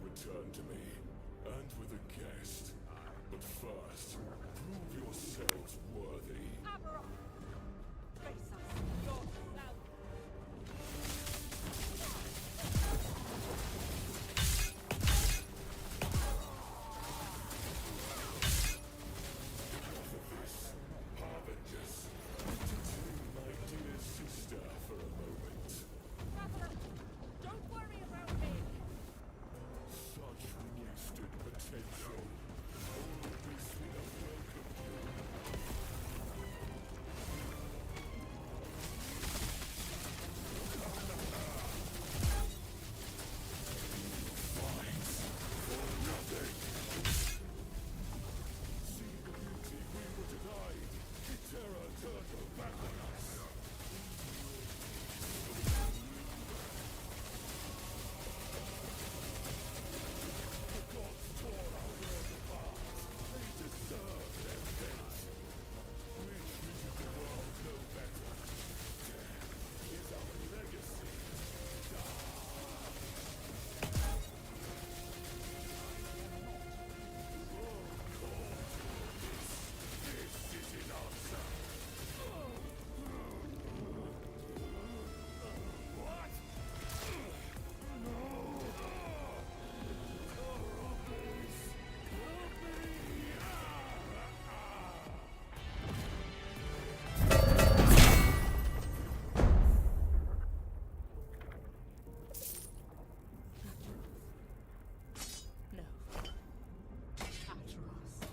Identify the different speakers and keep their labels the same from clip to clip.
Speaker 1: Return to me, and with a guest. But first, prove yourselves worthy.
Speaker 2: Aberoth! Face us, your now!
Speaker 1: Harbingers, entertain my dear sister for a moment.
Speaker 2: Aberoth, don't worry about me!
Speaker 1: Such wasted potential. All this would have welcomed you. Fights for nothing. See the beauty we were denied. The terror turned her back on us. The gods tore our world apart. They deserve their fate. We treated the world no better. Death is our legacy. This is an answer. What?
Speaker 2: No. Aberoth.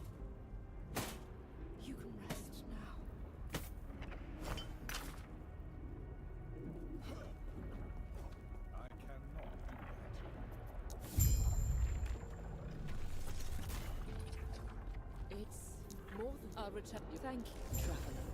Speaker 2: You can rest now.
Speaker 3: I cannot do that.
Speaker 2: It's more than a return. Thank you, traveler.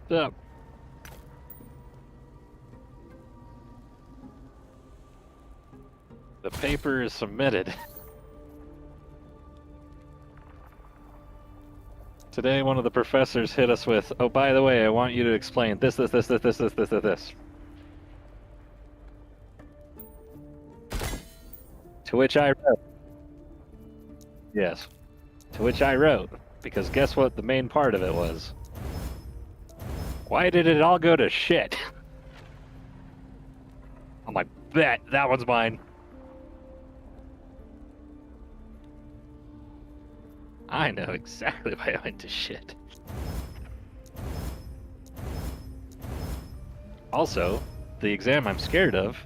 Speaker 4: So, the paper is submitted. Today, one of the professors hit us with, "Oh, by the way, I want you to explain this, this, this, this, this, this, this, this, this." To which I wrote, yes. To which I wrote, because guess what the main part of it was? Why did it all go to shit? I'm like, bet, that one's mine. I know exactly why I went to shit. Also, the exam I'm scared of,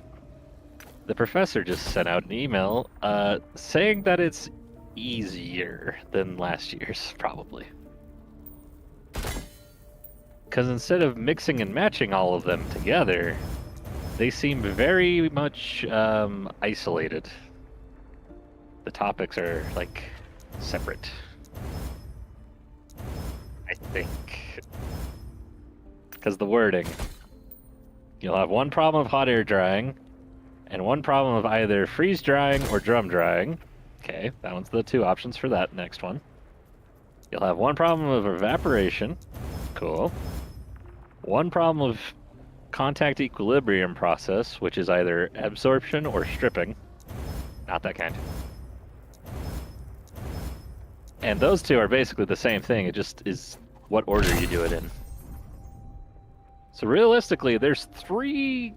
Speaker 4: the professor just sent out an email saying that it's easier than last year's, probably. Because instead of mixing and matching all of them together, they seem very much isolated. The topics are, like, separate. I think. Because the wording. You'll have one problem of hot air drying, and one problem of either freeze drying or drum drying. Okay, that one's the two options for that next one. You'll have one problem of evaporation. Cool. One problem of contact equilibrium process, which is either absorption or stripping. Not that kind. And those two are basically the same thing, it just is what order you do it in. So realistically, there's three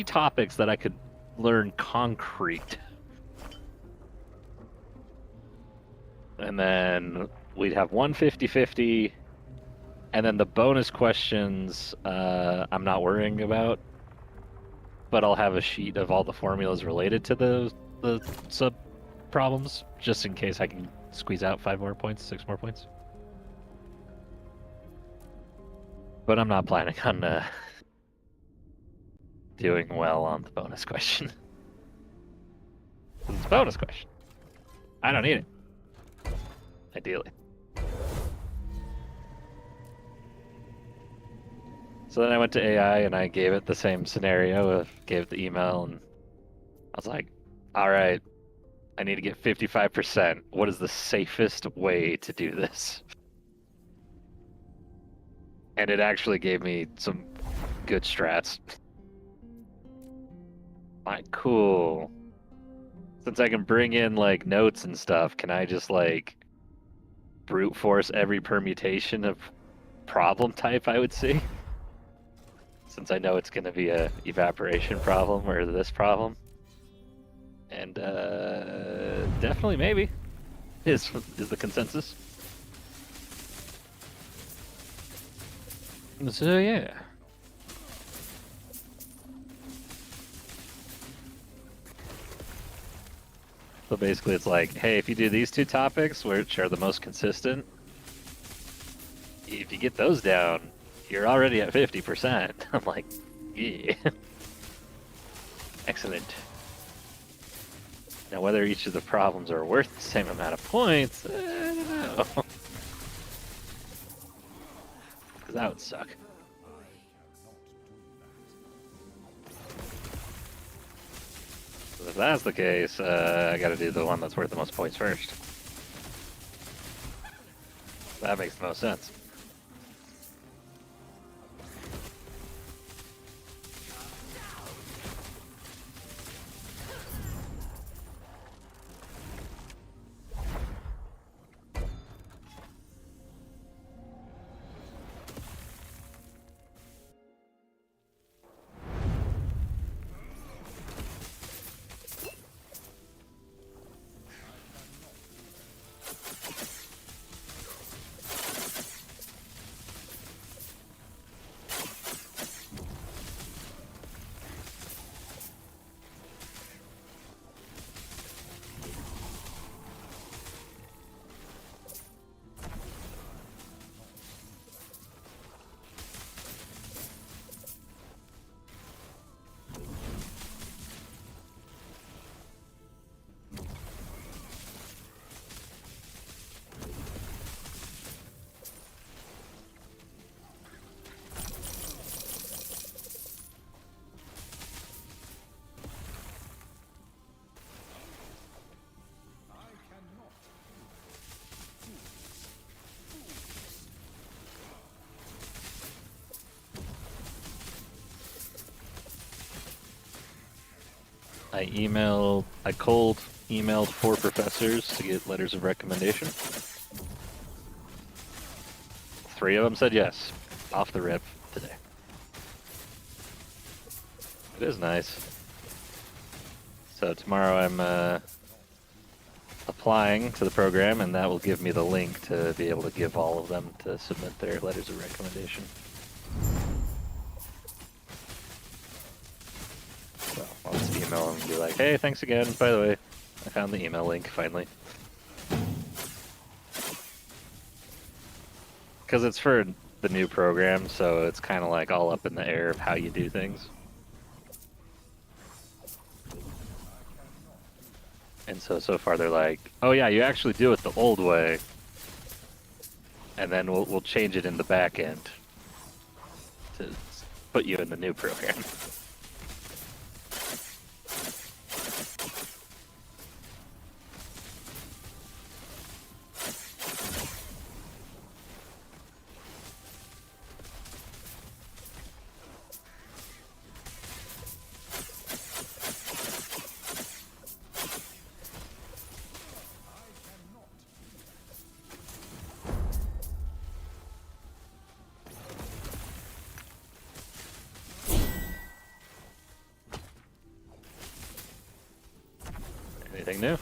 Speaker 4: topics that I could learn concrete. And then we'd have one 50-50, and then the bonus questions I'm not worrying about, but I'll have a sheet of all the formulas related to the sub problems, just in case I can squeeze out 5 more points, 6 more points. But I'm not planning on doing well on the bonus question. It's a bonus question. I don't need it. Ideally. So then I went to AI and I gave it the same scenario, gave it the email, and I was like, all right, I need to get 55%. What is the safest way to do this? And it actually gave me some good strats. Like, cool. Since I can bring in, like, notes and stuff, can I just, like, brute force every permutation of problem type I would see? Since I know it's going to be a evaporation problem or this problem. And definitely maybe is the consensus. So yeah. So basically it's like, hey, if you do these two topics, which are the most consistent, if you get those down, you're already at 50%. I'm like, yeah. Excellent. Now, whether each of the problems are worth the same amount of points, I don't know. Because that would suck. So if that's the case, I gotta do the one that's worth the most points first. That makes the most sense. I cold emailed 4 professors to get letters of recommendation. 3 of them said yes, off the rip today. It is nice. So tomorrow I'm applying to the program, and that will give me the link to be able to give all of them to submit their letters of recommendation. So I'll just email them and be like, hey, thanks again. By the way, I found the email link finally. Because it's for the new program, so it's kind of like all up in the air of how you do things. And so far they're like, oh yeah, you actually do it the old way, and then we'll change it in the back end to put you in the new program. Anything new?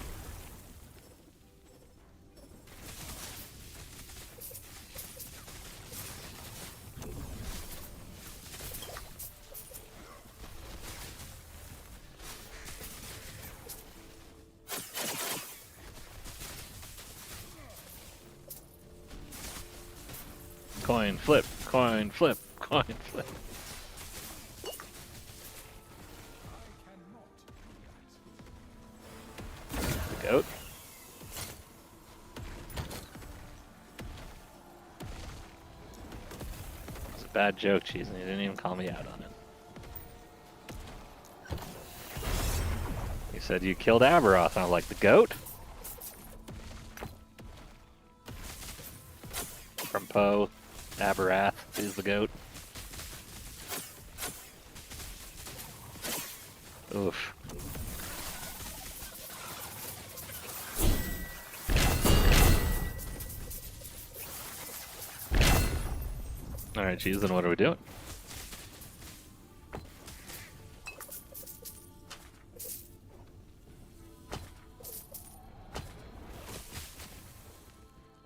Speaker 4: Coin flip, coin flip, coin flip. The goat. It's a bad joke, Cheese, and you didn't even call me out on it. You said you killed Aberoth, and I was like, the goat? From Poe, Aberoth is the goat. Oof. Alright, Cheese, then what are we doing?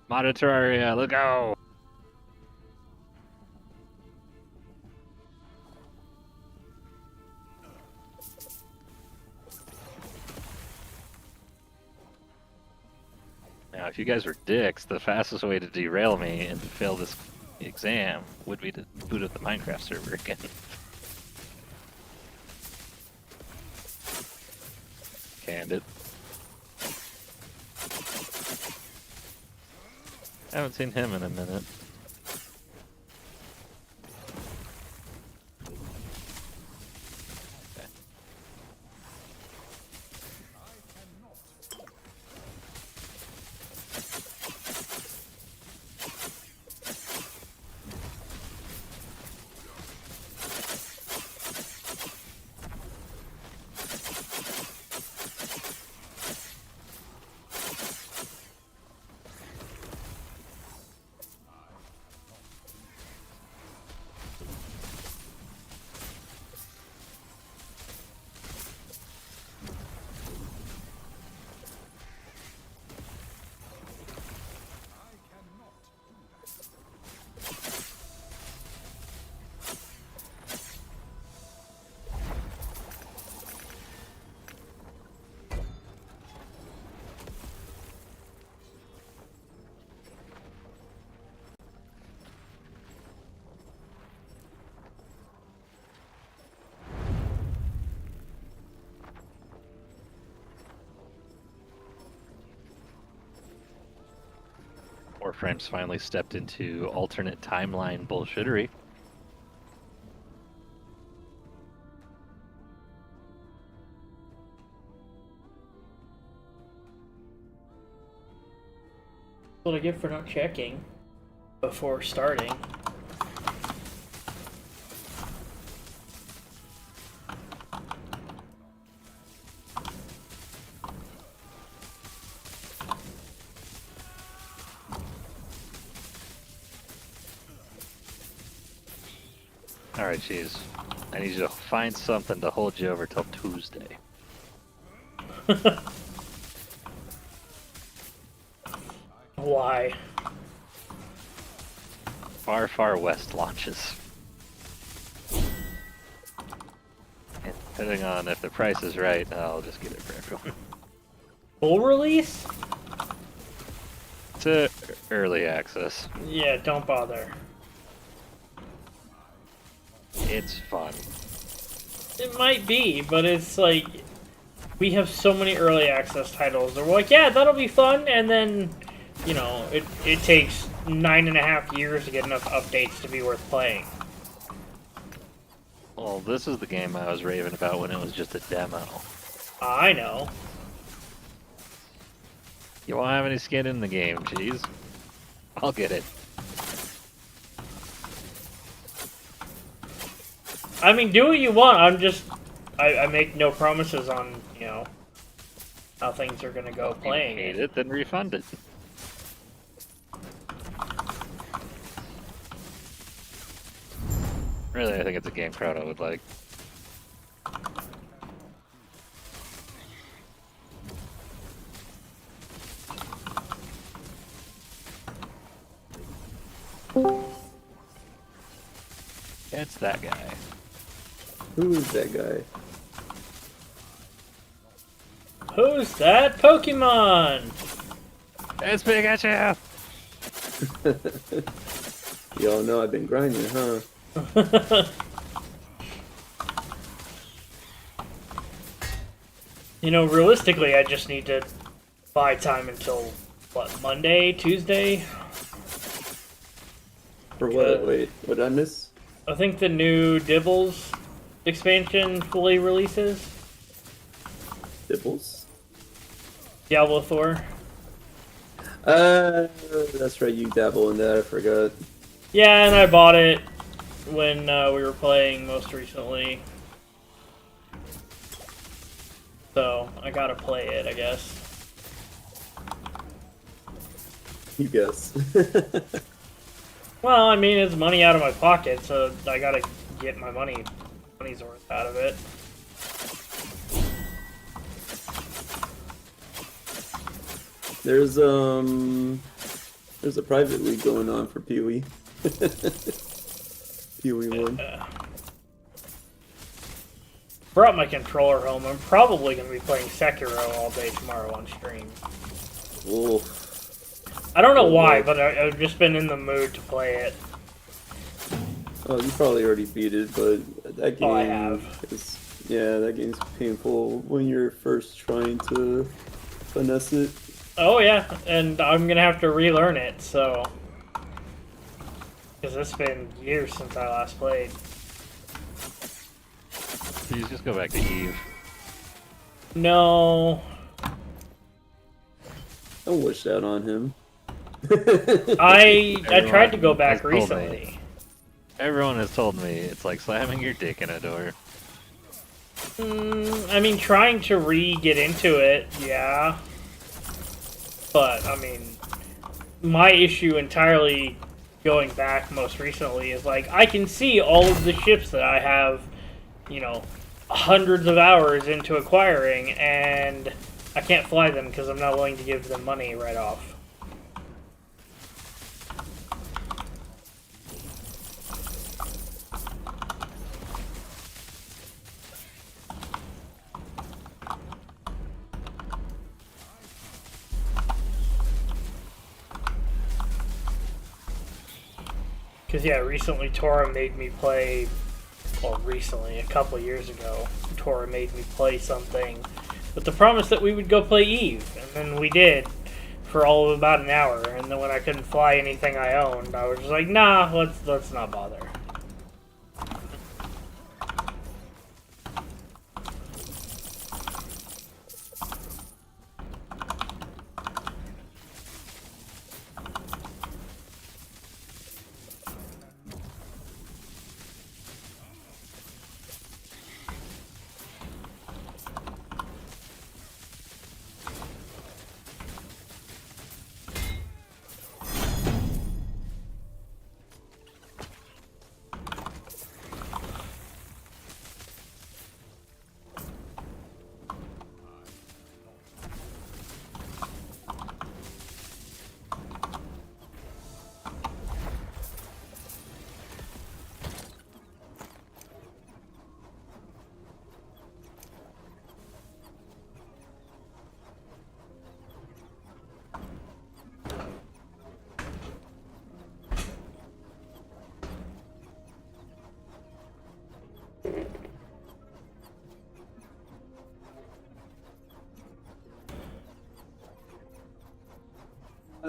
Speaker 4: Monitor area, let's go! Now, if you guys were dicks, the fastest way to derail me and to fail this exam would be to boot up the Minecraft server again. Canned it. I haven't seen him in a minute. Okay. Warframe's finally stepped into alternate timeline bullshittery.
Speaker 5: What I get for not checking before starting.
Speaker 4: Alright, jeez. I need you to find something to hold you over till Tuesday.
Speaker 5: Why?
Speaker 4: Far, far west launches. And depending on if the price is right, I'll just get it for everyone.
Speaker 5: Full release?
Speaker 4: It's a early access.
Speaker 5: Yeah, don't bother.
Speaker 4: It's fun.
Speaker 5: It might be, but it's like we have so many early access titles. They're like, yeah, that'll be fun, and then you know, it takes 9.5 years to get enough updates to be worth playing.
Speaker 4: Well, this is the game I was raving about when it was just a demo.
Speaker 5: I know.
Speaker 4: You won't have any skin in the game, jeez. I'll get it.
Speaker 5: I mean, do what you want. I make no promises on, you know, how things are gonna go playing
Speaker 4: If you hate it, then refund it. Really, I think it's a game Crowdo would like. It's that guy.
Speaker 6: Who is that guy?
Speaker 5: Who's that Pokemon?
Speaker 4: It's Pikachu!
Speaker 6: Y'all know I've been grinding, huh?
Speaker 5: You know, realistically, I just need to buy time until, what, Monday, Tuesday?
Speaker 6: For what? Wait, what did I miss?
Speaker 5: I think the new Dibbles expansion fully releases.
Speaker 6: Dibbles?
Speaker 5: Diablo 4.
Speaker 6: That's right, you dabble in that, I forgot.
Speaker 5: Yeah, and I bought it when we were playing most recently. So, I gotta play it, I guess.
Speaker 6: You guess.
Speaker 5: Well, I mean, it's money out of my pocket, so I gotta get my money's worth out of it.
Speaker 6: There's a private league going on for Pee-wee. Pee-wee 1.
Speaker 5: Brought my controller home. I'm probably gonna be playing Sekiro all day tomorrow on stream.
Speaker 6: Oh,
Speaker 5: I don't know why, but I've just been in the mood to play it.
Speaker 6: oh, you probably already beat it, but that game
Speaker 5: Oh, I have.
Speaker 6: is, yeah, that game's painful when you're first trying to finesse it.
Speaker 5: Oh yeah, and I'm gonna have to relearn it, so... Because it's been years since I last played.
Speaker 4: Please just go back to Eve.
Speaker 5: No...
Speaker 6: Don't wish that on him.
Speaker 5: I tried to go
Speaker 4: Everyone
Speaker 5: back
Speaker 4: has told me.
Speaker 5: recently.
Speaker 4: Everyone has told me it's like slamming your dick in a door.
Speaker 5: I mean, trying to get into it, yeah. But, I mean, my issue entirely going back most recently is, like, I can see all of the ships that I have, you know, hundreds of hours into acquiring, and I can't fly them because I'm not willing to give them money right off. Because, yeah, recently Tora made me play, well, recently, a couple of years ago, Tora made me play something with the promise that we would go play Eve. And then we did for all of about an hour. And then when I couldn't fly anything I owned, I was just like, nah, let's not bother.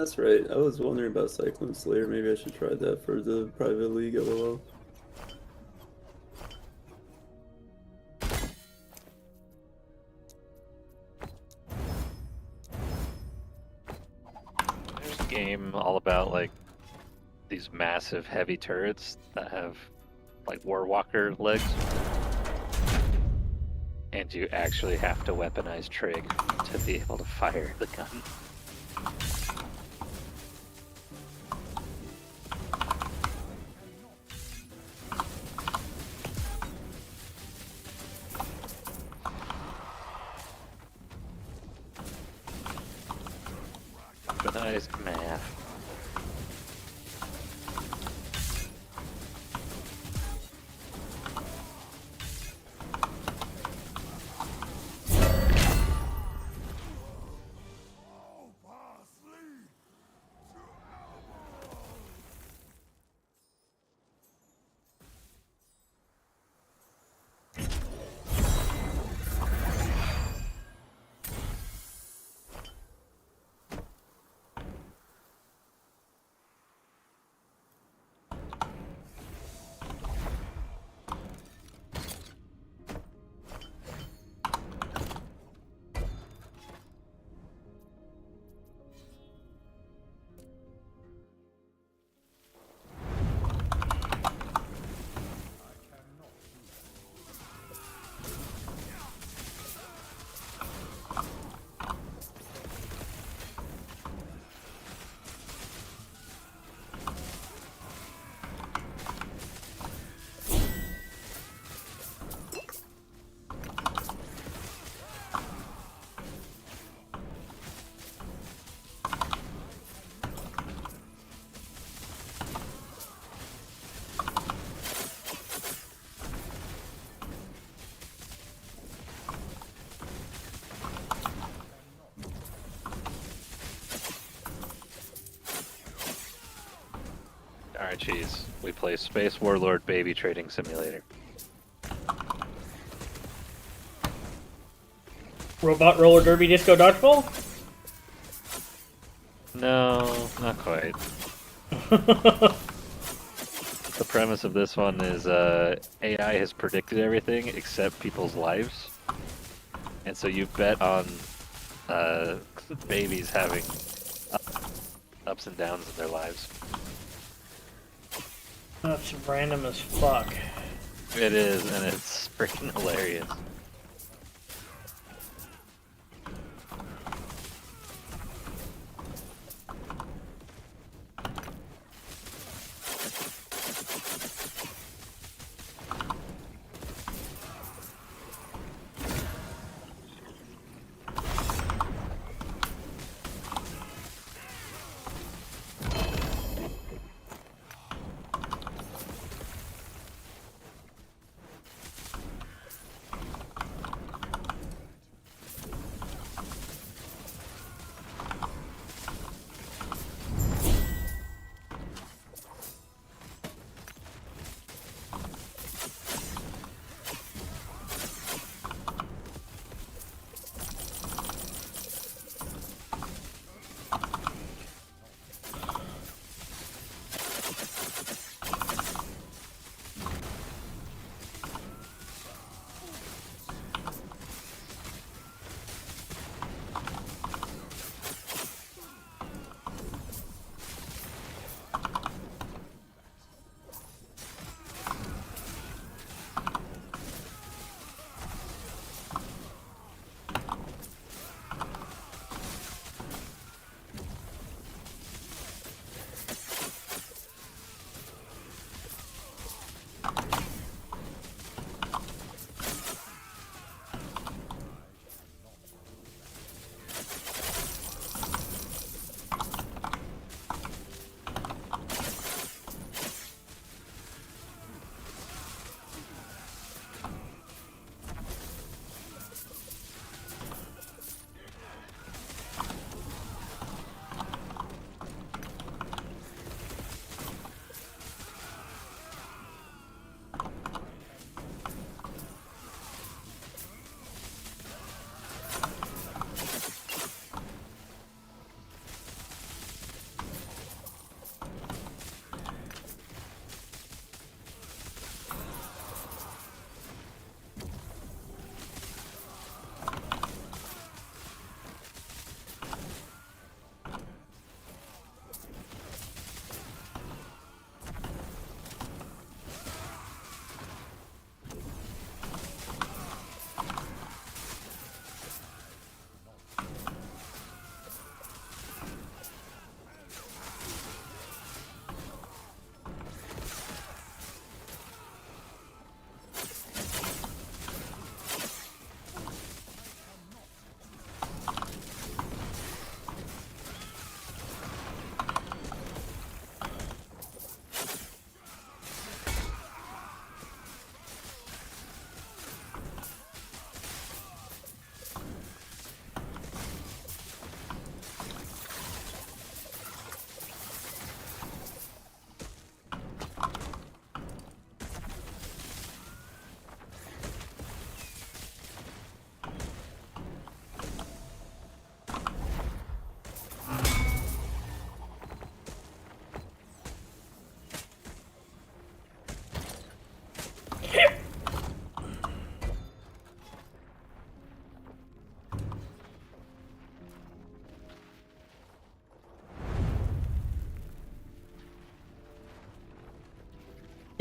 Speaker 6: That's right. I was wondering about Cyclone Slayer. Maybe I should try that for the private league. LOL.
Speaker 4: There's a game all about like these massive heavy turrets that have like Warwalker legs. And you actually have to weaponize trig to be able to fire the gun. Weaponized math.
Speaker 1: Oh, parsley to Aberoth.
Speaker 4: Alright, cheese. We play Space Warlord Baby Trading Simulator.
Speaker 5: Robot roller derby disco dodgeball?
Speaker 4: No, not quite. The premise of this one is AI has predicted everything except people's lives. And so you bet on babies having ups and downs in their lives.
Speaker 5: That's random as fuck.
Speaker 4: It is, and it's freaking hilarious.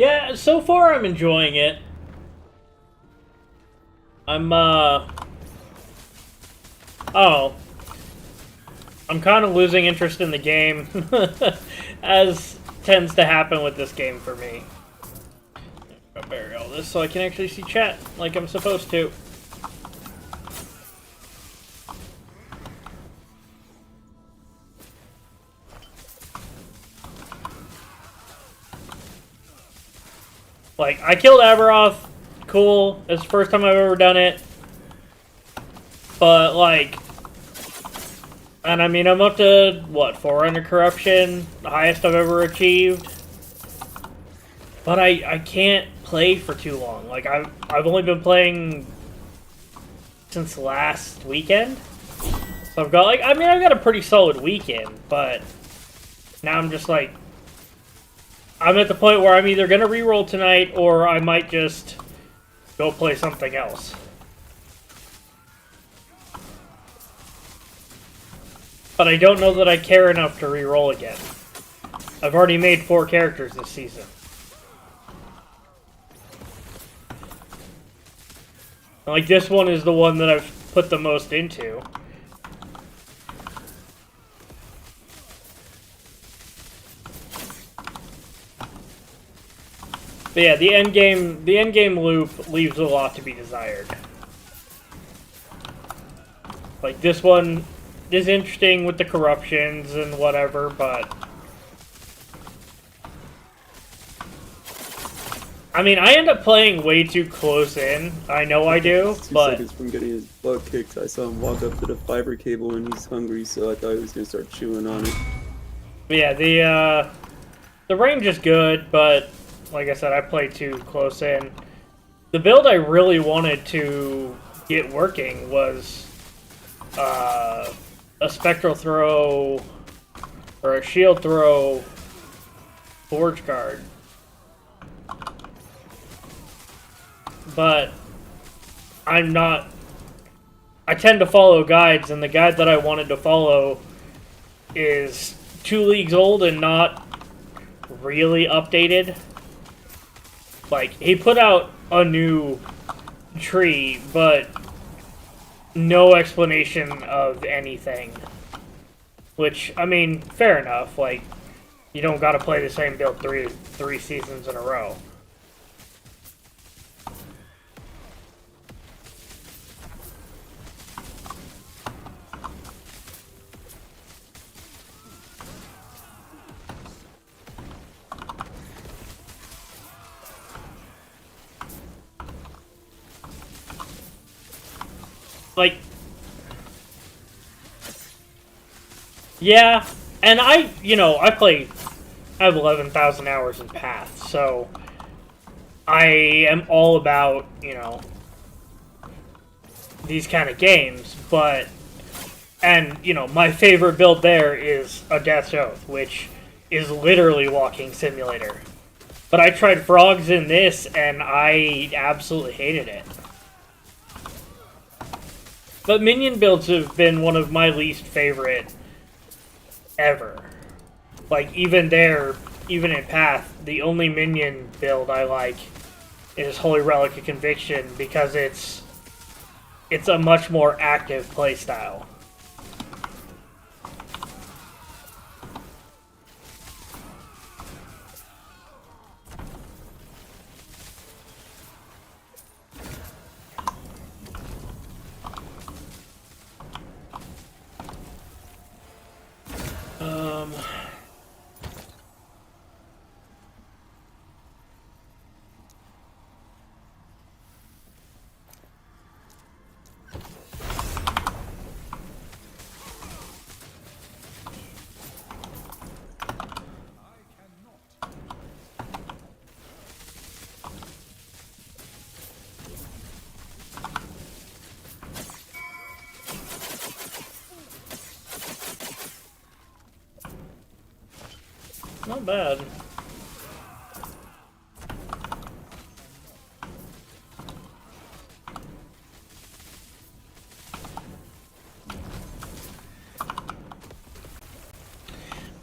Speaker 5: Yeah, so far I'm enjoying it. Oh, I'm kind of losing interest in the game, as tends to happen with this game for me. I'll bury all this so I can actually see chat like I'm supposed to. Like, I killed Aberoth. Cool. It's the first time I've ever done it. But, like... And I mean, I'm up to, what, 400 corruption? The highest I've ever achieved. But I can't play for too long. Like, I've only been playing since last weekend. So I've got, like... I mean, I've got a pretty solid weekend, but... Now I'm just, like... I'm at the point where I'm either going to reroll tonight, or I might just go play something else. But I don't know that I care enough to reroll again. I've already made 4 characters this season. Like, this one is the one that I've put the most into. But yeah, the endgame loop leaves a lot to be desired. Like, this one is interesting with the corruptions and whatever, but... I mean, I end up playing way too close in. I know I do, but...
Speaker 6: 2 seconds from getting his butt kicked, I saw him walk up to the fiber cable and he's hungry, so I thought he was going to start chewing on it.
Speaker 5: But yeah, the range is good, but... Like I said, I played too close in. The build I really wanted to get working was a spectral throw or a shield throw forge guard. But I'm not... I tend to follow guides, and the guide that I wanted to follow is 2 leagues old and not really updated. Like, he put out a new tree, but no explanation of anything. Which, I mean, fair enough. Like, you don't gotta play the same build three seasons in a row. Like, yeah, and I have 11,000 hours in Path, so I am all about, these kind of games, but, and, my favorite build there is a Death's Oath, which is literally walking simulator. But I tried frogs in this, and I absolutely hated it. But minion builds have been one of my least favorite ever. Like, even in Path, the only minion build I like is Holy Relic of Conviction, because it's a much more active playstyle. Not bad.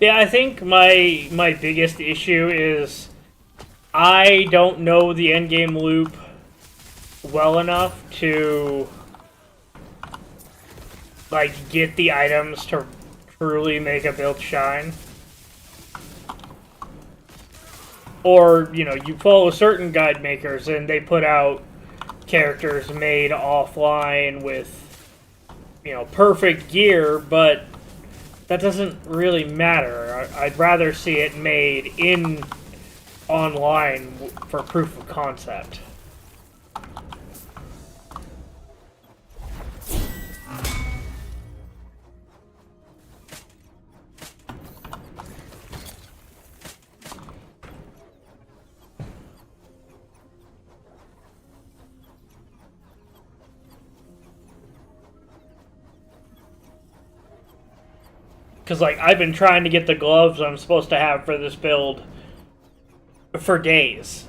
Speaker 5: Yeah, I think my biggest issue is I don't know the endgame loop well enough to like get the items to truly make a build shine. Or, you know, you follow certain guide makers and they put out characters made offline with, you know, perfect gear, but that doesn't really matter. I'd rather see it made in online for proof of concept. Because, like, I've been trying to get the gloves I'm supposed to have for this build for days.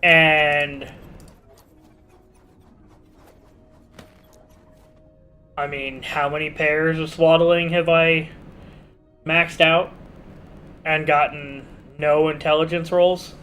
Speaker 5: And I mean, how many pairs of swaddling have I maxed out and gotten no intelligence rolls?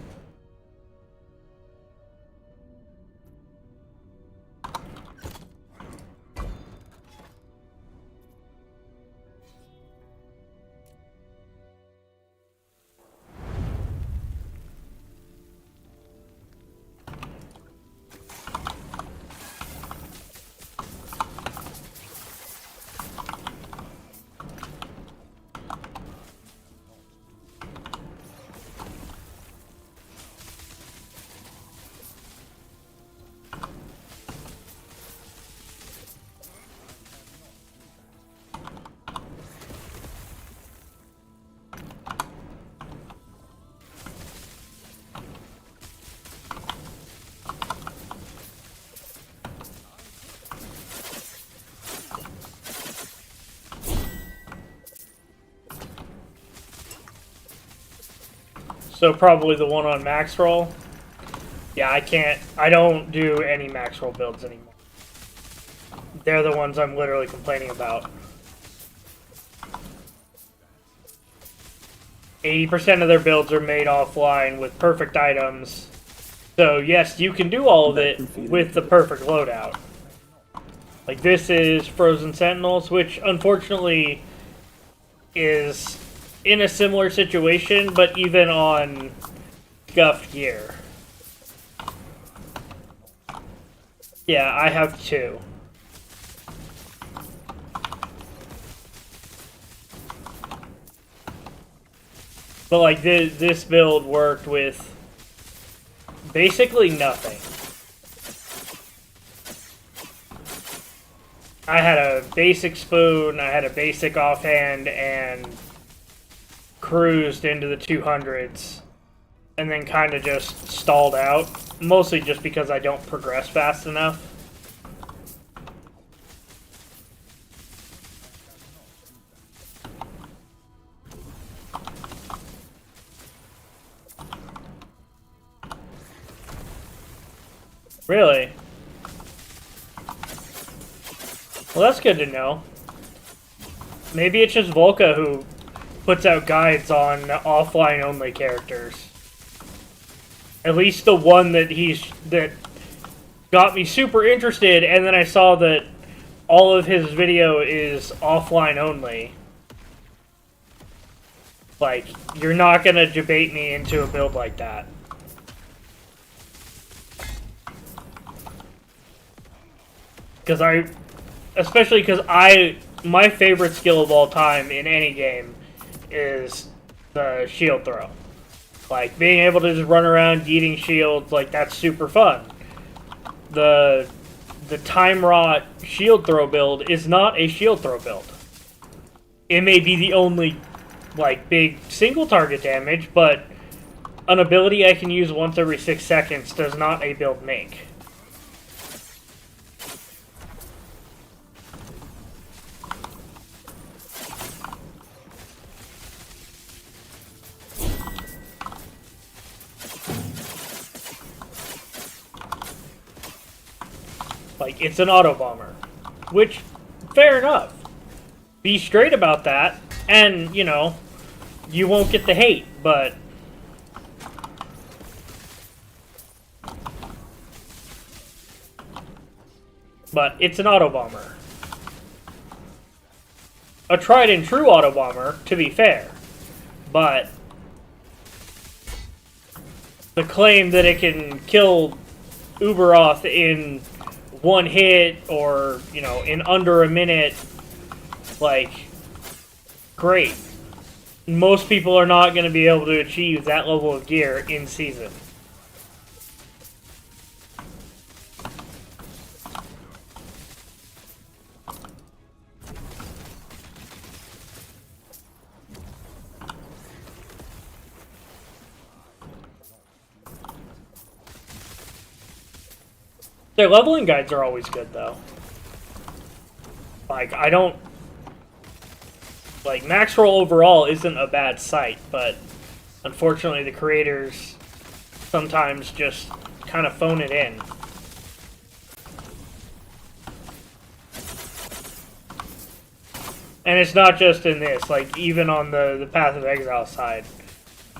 Speaker 5: So probably the one on max roll. Yeah, I don't do any max roll builds anymore. They're the ones I'm literally complaining about. 80% of their builds are made offline with perfect items. So yes, you can do all of it with the perfect loadout. Like this is Frozen Sentinels, which unfortunately is in a similar situation, but even on scuffed gear. Yeah, I have 2. But like this build worked with basically nothing. I had a basic spoon, I had a basic offhand, and cruised into the 200s. And then kind of just stalled out. Mostly just because I don't progress fast enough. Really? Well, that's good to know. Maybe it's just Volca who puts out guides on offline-only characters. At least the one that got me super interested, and then I saw that all of his video is offline only. Like, you're not gonna debate me into a build like that. Especially because my favorite skill of all time in any game is the shield throw. Like, being able to just run around eating shields, like, that's super fun. The Time Rot shield throw build is not a shield throw build. It may be the only, like, big single target damage, but an ability I can use once every 6 seconds does not a build make. Like, it's an auto bomber. Which, fair enough. Be straight about that, and, you know, you won't get the hate, but But it's an auto bomber. A tried and true auto bomber, to be fair. But the claim that it can kill Aberoth in one hit or, you know, in under a minute, like, great. Most people are not going to be able to achieve that level of gear in season. Their leveling guides are always good, though. Like, I don't... Like, max roll overall isn't a bad sight, but unfortunately the creators sometimes just kind of phone it in. And it's not just in this, like, even on the Path of Exile side.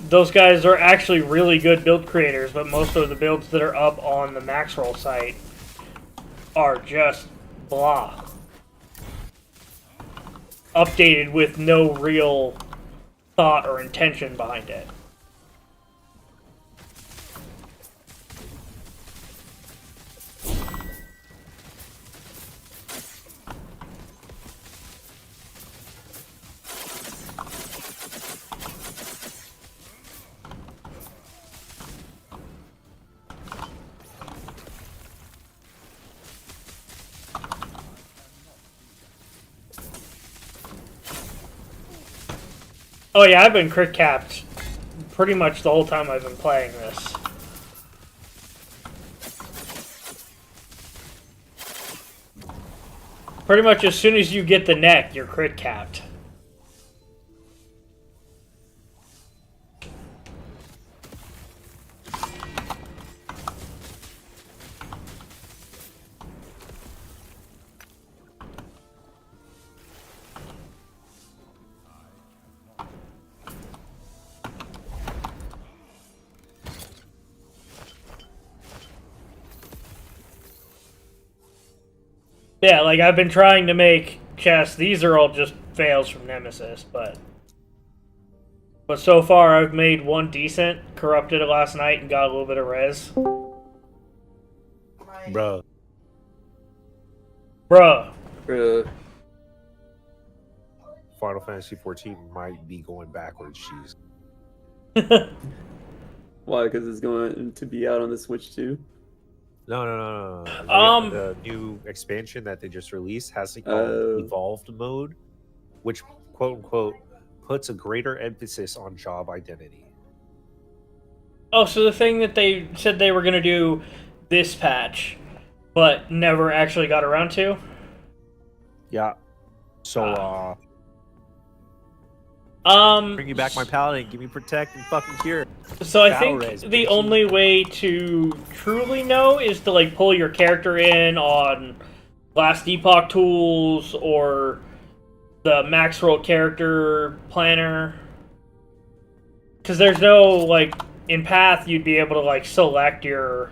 Speaker 5: Those guys are actually really good build creators, but most of the builds that are up on the max roll site are just blah. Updated with no real thought or intention behind it. Oh yeah, I've been crit capped pretty much the whole time I've been playing this. Pretty much as soon as you get the neck, you're crit capped. Yeah, like, I've been trying to make chests. These are all just fails from Nemesis, but so far I've made one decent, corrupted it last night, and got a little bit of res.
Speaker 7: Bruh. Final Fantasy 14 might be going backwards, cheese.
Speaker 6: Why? Because it's going to be out on the Switch too?
Speaker 7: No. The new expansion that they just released has it called Evolved Mode, which, quote unquote, puts a greater emphasis on job identity.
Speaker 5: Oh, so the thing that they said they were going to do this patch, but never actually got around to?
Speaker 7: Yeah. So,
Speaker 8: bring you back my paladin, give me protect and fucking cure.
Speaker 5: So I
Speaker 7: Battle
Speaker 5: think
Speaker 7: res,
Speaker 5: the
Speaker 7: bitch.
Speaker 5: only way to truly know is to, like, pull your character in on Last Epoch tools or the max roll character planner. Because there's no, like, in Path you'd be able to, like, select your...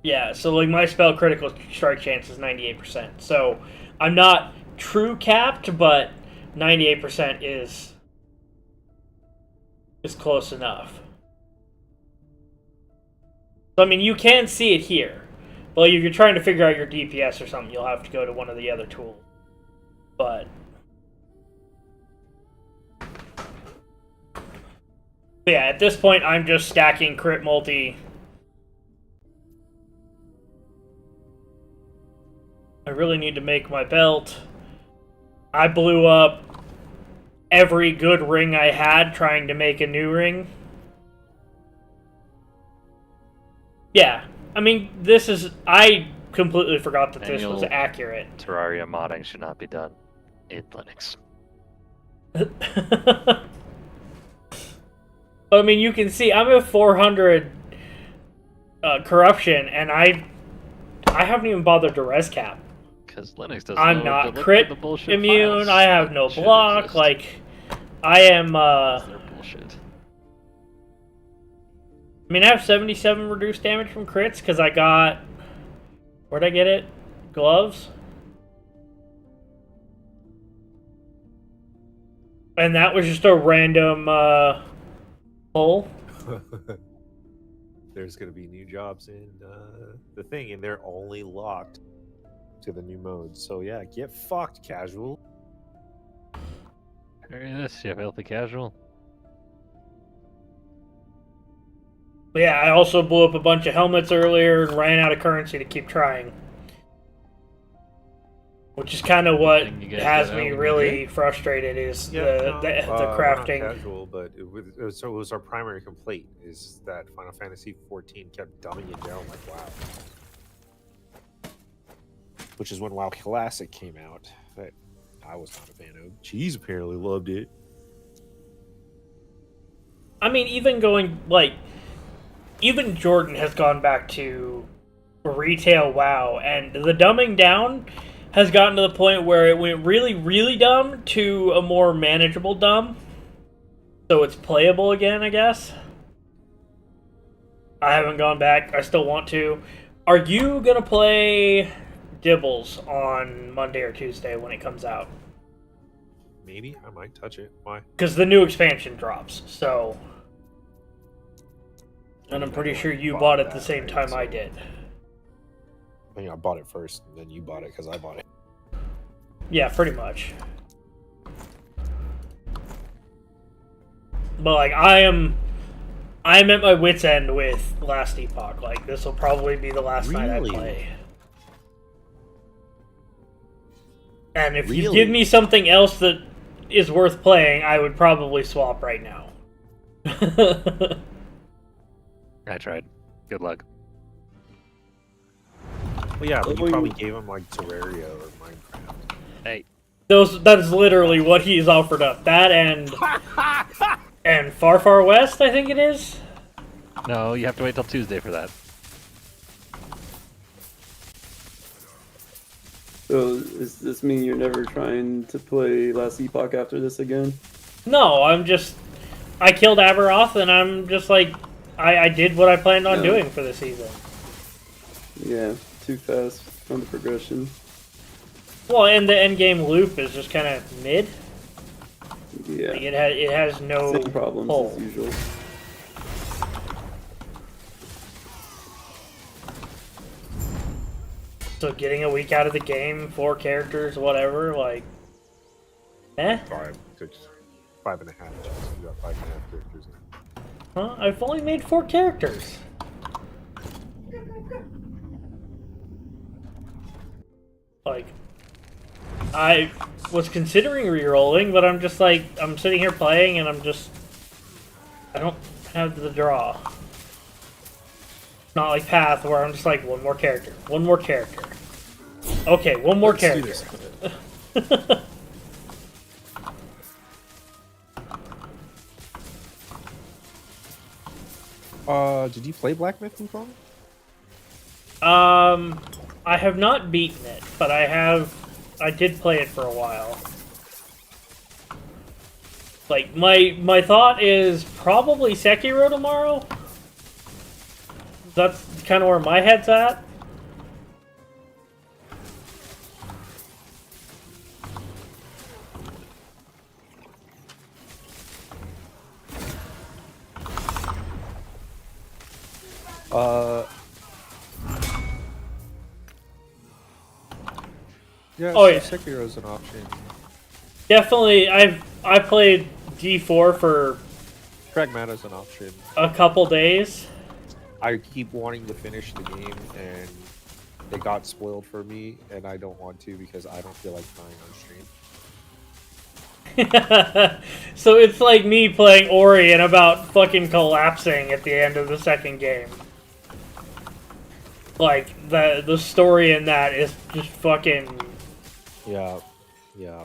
Speaker 5: Yeah, so, like, my spell critical strike chance is 98%. So I'm not true capped, but 98% is close enough. So, I mean, you can see it here. But if you're trying to figure out your DPS or something, you'll have to go to one of the other tools. But yeah, at this point, I'm just stacking crit multi. I really need to make my belt. I blew up every good ring I had trying to make a new ring. Yeah, I mean, this is... I completely forgot that this was accurate.
Speaker 4: Terraria modding should not be done in Linux.
Speaker 5: I mean, you can see I'm at 400 corruption, and I haven't even bothered to res cap.
Speaker 4: Because Linux doesn't
Speaker 5: I'm
Speaker 4: know
Speaker 5: not
Speaker 4: to look
Speaker 5: crit
Speaker 4: for the bullshit
Speaker 5: immune,
Speaker 4: files
Speaker 5: I have no
Speaker 4: that should
Speaker 5: block,
Speaker 4: exist.
Speaker 5: like, I am,
Speaker 4: They're bullshit.
Speaker 5: I mean, I have 77 reduced damage from crits, because I got Where'd I get it? Gloves? And that was just a random pull?
Speaker 7: There's going to be new jobs in the thing, and they're only locked to the new modes. So yeah, get fucked, casual.
Speaker 4: Carry this, you filthy casual.
Speaker 5: But yeah, I also blew up a bunch of helmets earlier and ran out of currency to keep trying. Which is kind of what has me really frustrated is the crafting.
Speaker 7: Not casual, but it was our primary complaint is that Final Fantasy 14 kept dumbing it down like WoW. Which is when WoW Classic came out. That I was not a fan of. Cheese apparently loved it.
Speaker 5: I mean, even Jordan has gone back to retail WoW, and the dumbing down has gotten to the point where it went really, really dumb to a more manageable dumb. So it's playable again, I guess. I haven't gone back. I still want to. Are you going to play Dibbles on Monday or Tuesday when it comes out?
Speaker 7: Maybe. I might touch it. Why?
Speaker 5: Because the new expansion drops, so... And I'm pretty sure you bought it at the same time I did.
Speaker 7: I mean, I bought it first, and then you bought it because I bought it.
Speaker 5: Yeah, pretty much. But like, I'm at my wit's end with Last Epoch. Like, this will probably be the last night I play. And if you give me something else that is worth playing, I would probably swap right now.
Speaker 4: I tried. Good luck.
Speaker 7: Well, yeah, but you probably gave him like Terraria or Minecraft.
Speaker 4: Hey.
Speaker 5: That is literally what he's offered up. That and Far Far West, I think it is.
Speaker 4: No, you have to wait till Tuesday for that.
Speaker 6: So does this mean you're never trying to play Last Epoch after this again?
Speaker 5: No, I killed Aberoth, and I'm just like, I did what I planned on doing for the season.
Speaker 6: Yeah, too fast on the progression.
Speaker 5: Well, and the endgame loop is just kind of mid.
Speaker 6: Yeah.
Speaker 5: Like it has no
Speaker 6: same problems
Speaker 5: pull.
Speaker 6: as usual.
Speaker 5: So getting a week out of the game, 4 characters, whatever, like, eh?
Speaker 7: 5, 6, 5.5. You got 5.5 characters now.
Speaker 5: Huh? I've only made 4 characters. Like, I was considering re-rolling, but I'm just like, I'm sitting here playing and I don't have the draw. It's not like Path where I'm just like, one more character. Okay, one more character.
Speaker 7: Did you play Black Myth Wukong?
Speaker 5: I have not beaten it, but I did play it for a while. Like, my thought is probably Sekiro tomorrow. That's kind of where my head's at.
Speaker 7: Yeah,
Speaker 5: oh yeah,
Speaker 7: Sekiro's an option.
Speaker 5: Definitely, I played D4 for
Speaker 7: Pragmata's an option.
Speaker 5: a couple days.
Speaker 7: I keep wanting to finish the game, and it got spoiled for me, and I don't want to because I don't feel like playing on stream.
Speaker 5: So it's like me playing Ori and about fucking collapsing at the end of the second game. Like, the story in that is just fucking...
Speaker 7: Yeah, 100%.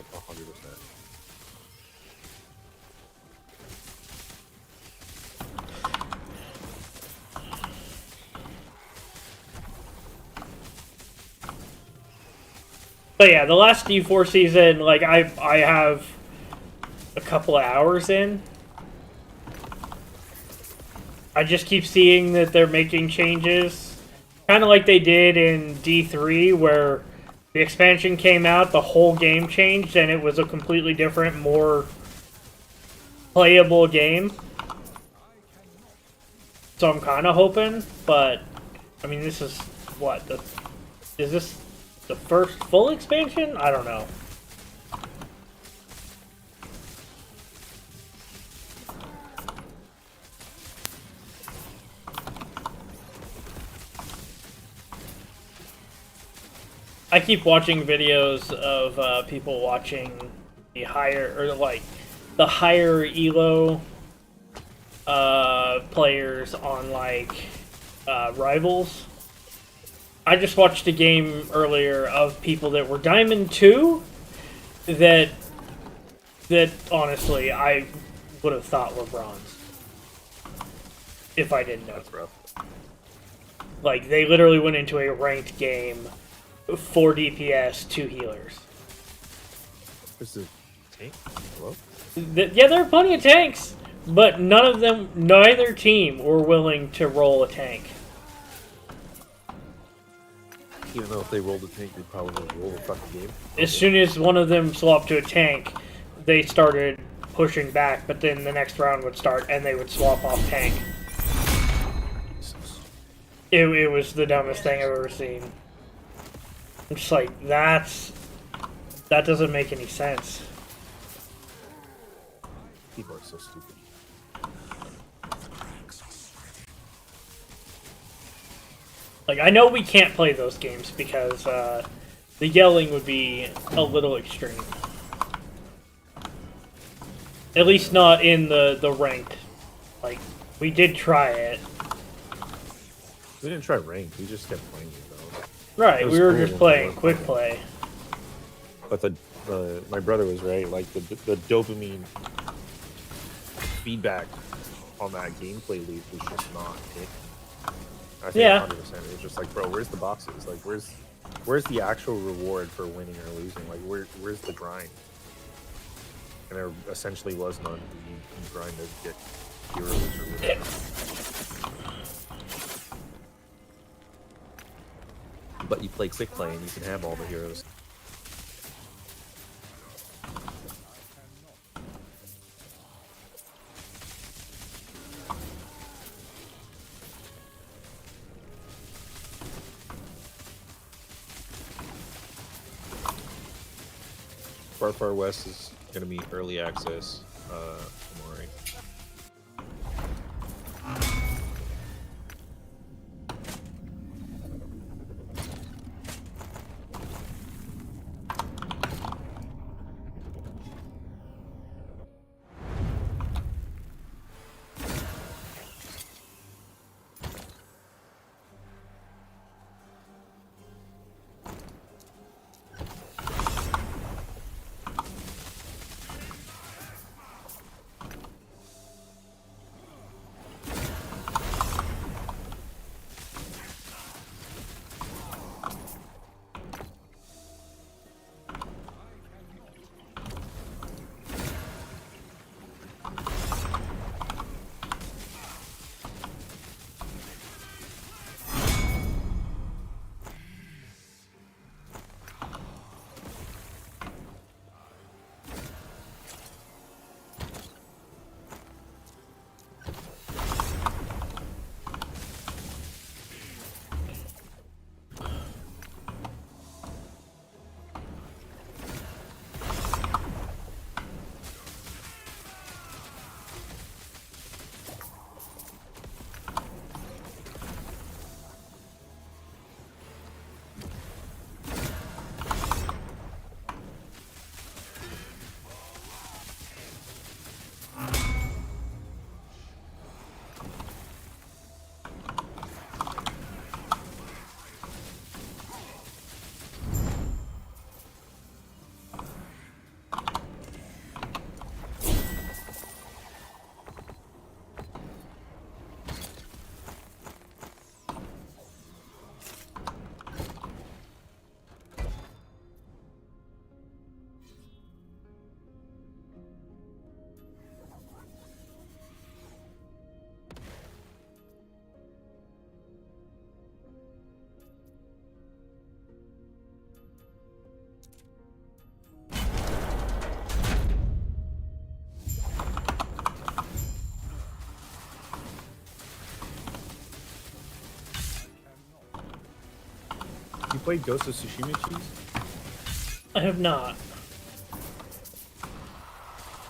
Speaker 5: But yeah, the last D4 season, like, I have a couple of hours in. I just keep seeing that they're making changes, Kind of like they did in D3, where the expansion came out, the whole game changed, and it was a completely different, more playable game. So I'm kind of hoping, but I mean, this is what is this the first full expansion? I don't know. I keep watching videos of people watching the higher, or like the higher elo players on like Rivals. I just watched a game earlier of people that were Diamond 2 that honestly I would have thought were bronze if I didn't know.
Speaker 7: That's rough.
Speaker 5: Like, they literally went into a ranked game, 4 DPS, 2 healers.
Speaker 7: This is tank. Hello?
Speaker 5: Yeah, there are plenty of tanks, but neither team were willing to roll a tank.
Speaker 7: Even though if they rolled a tank, they probably would roll the fucking game.
Speaker 5: As soon as one of them swapped to a tank, they started pushing back, but then the next round would start and they would swap off tank. It was the dumbest thing I've ever seen. I'm just like, that doesn't make any sense.
Speaker 7: People are so stupid.
Speaker 5: Like, I know we can't play those games because the yelling would be a little extreme. At least not in the ranked. Like, we did try it.
Speaker 7: We didn't try ranked. We just kept playing it though.
Speaker 5: Right, we were
Speaker 7: cool
Speaker 5: just
Speaker 7: when
Speaker 5: playing
Speaker 7: we were
Speaker 5: quick
Speaker 7: playing.
Speaker 5: play.
Speaker 7: But my brother was right. Like the dopamine feedback on that gameplay loop was just not it. I think
Speaker 5: Yeah.
Speaker 7: 100%. It was just like, bro, where's the boxes? Like, where's the actual reward for winning or losing? Like, where's the grind? And there essentially was none. You grind to get heroes or whatever. But you play quick play and you can have all the heroes. Far West is going to be early access tomorrow. played Ghost of Tsushima, Cheese?
Speaker 5: I have not.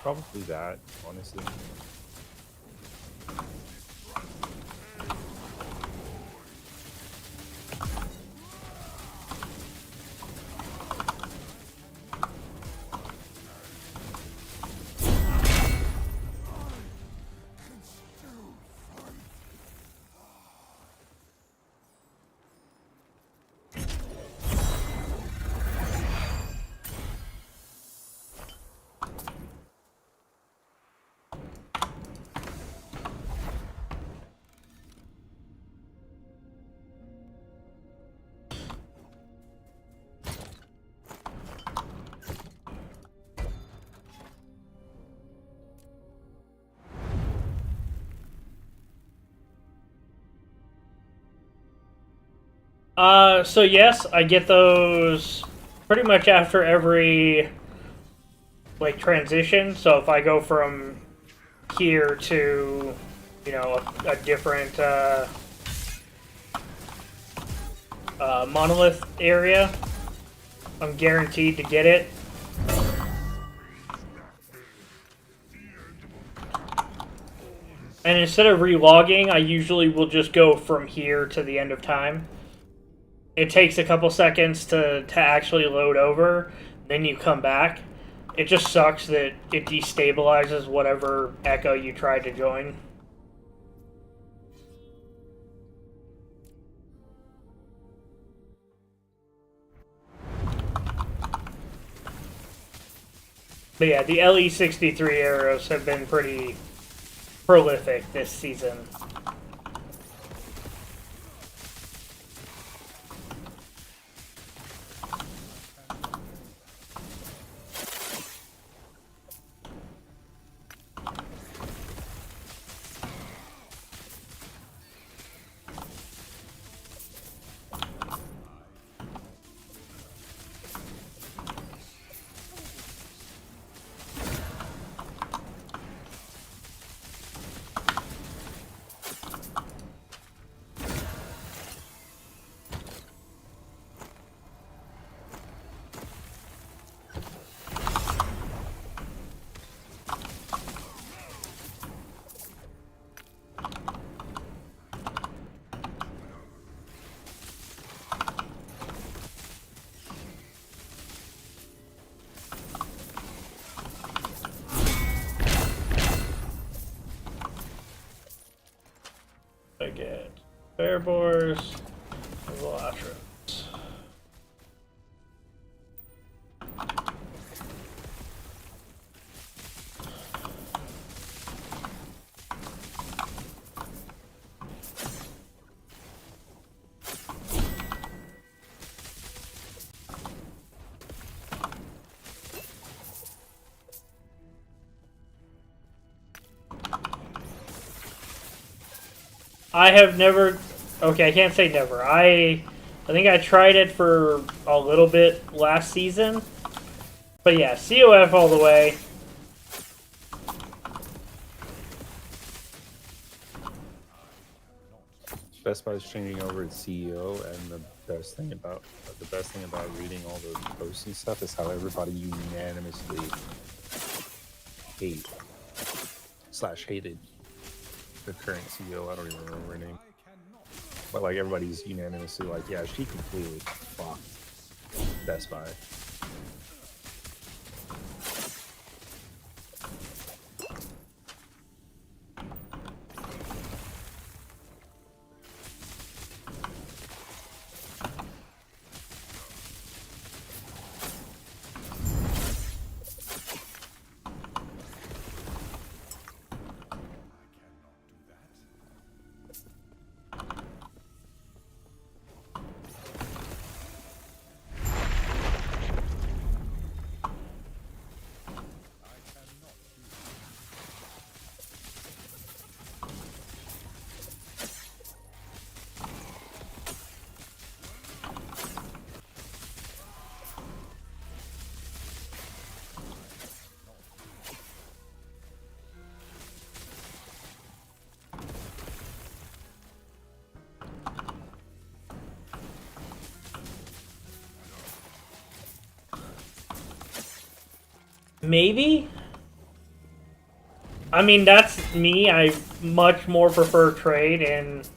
Speaker 7: Probably that, honestly.
Speaker 5: So yes, I get those pretty much after every like transition. So if I go from here to, you know, a different monolith area, I'm guaranteed to get it. And instead of relogging, I usually will just go from here to the end of time. It takes a couple seconds to actually load over, then you come back. It just sucks that it destabilizes whatever echo you tried to join. But yeah, the LE63 arrows have been pretty prolific this season. I get bear boars and velociraptors. I have never... Okay, I can't say never. I think I tried it for a little bit last season. But yeah, COF all the way.
Speaker 7: Best Buy's changing over its CEO, and the best thing about reading all the posts and stuff is how everybody unanimously hated the current CEO. I don't even remember her name, but like everybody's unanimously like, yeah, she completely fucked Best Buy.
Speaker 5: Maybe? I mean, that's me. I much more prefer trade and...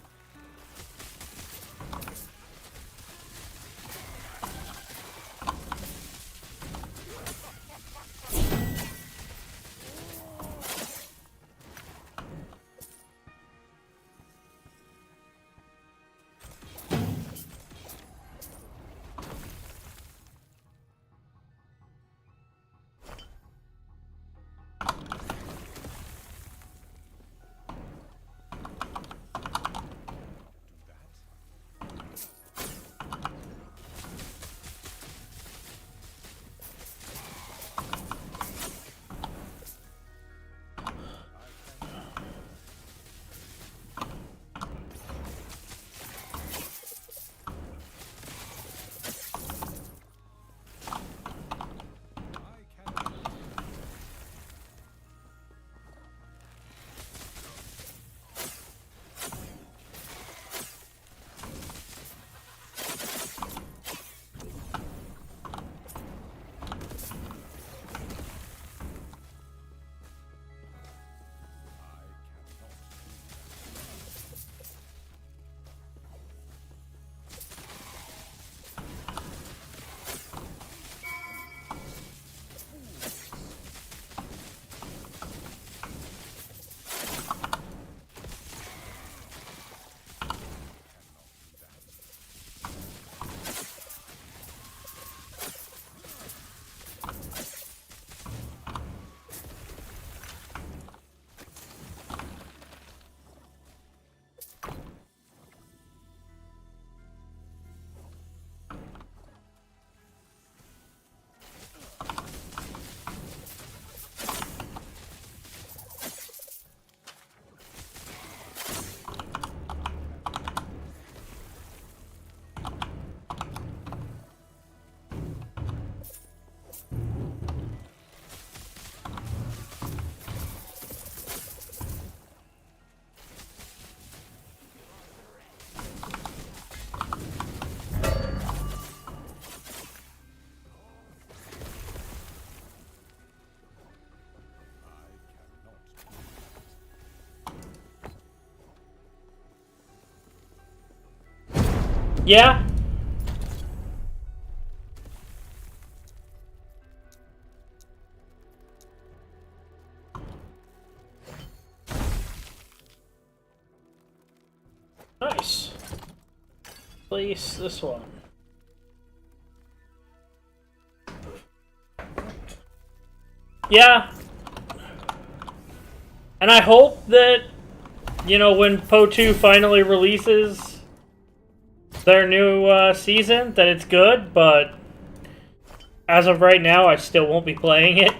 Speaker 5: Yeah? Nice. Place this one. Yeah. And I hope that, you know, when Po 2 finally releases their new season, that it's good, but as of right now, I still won't be playing it.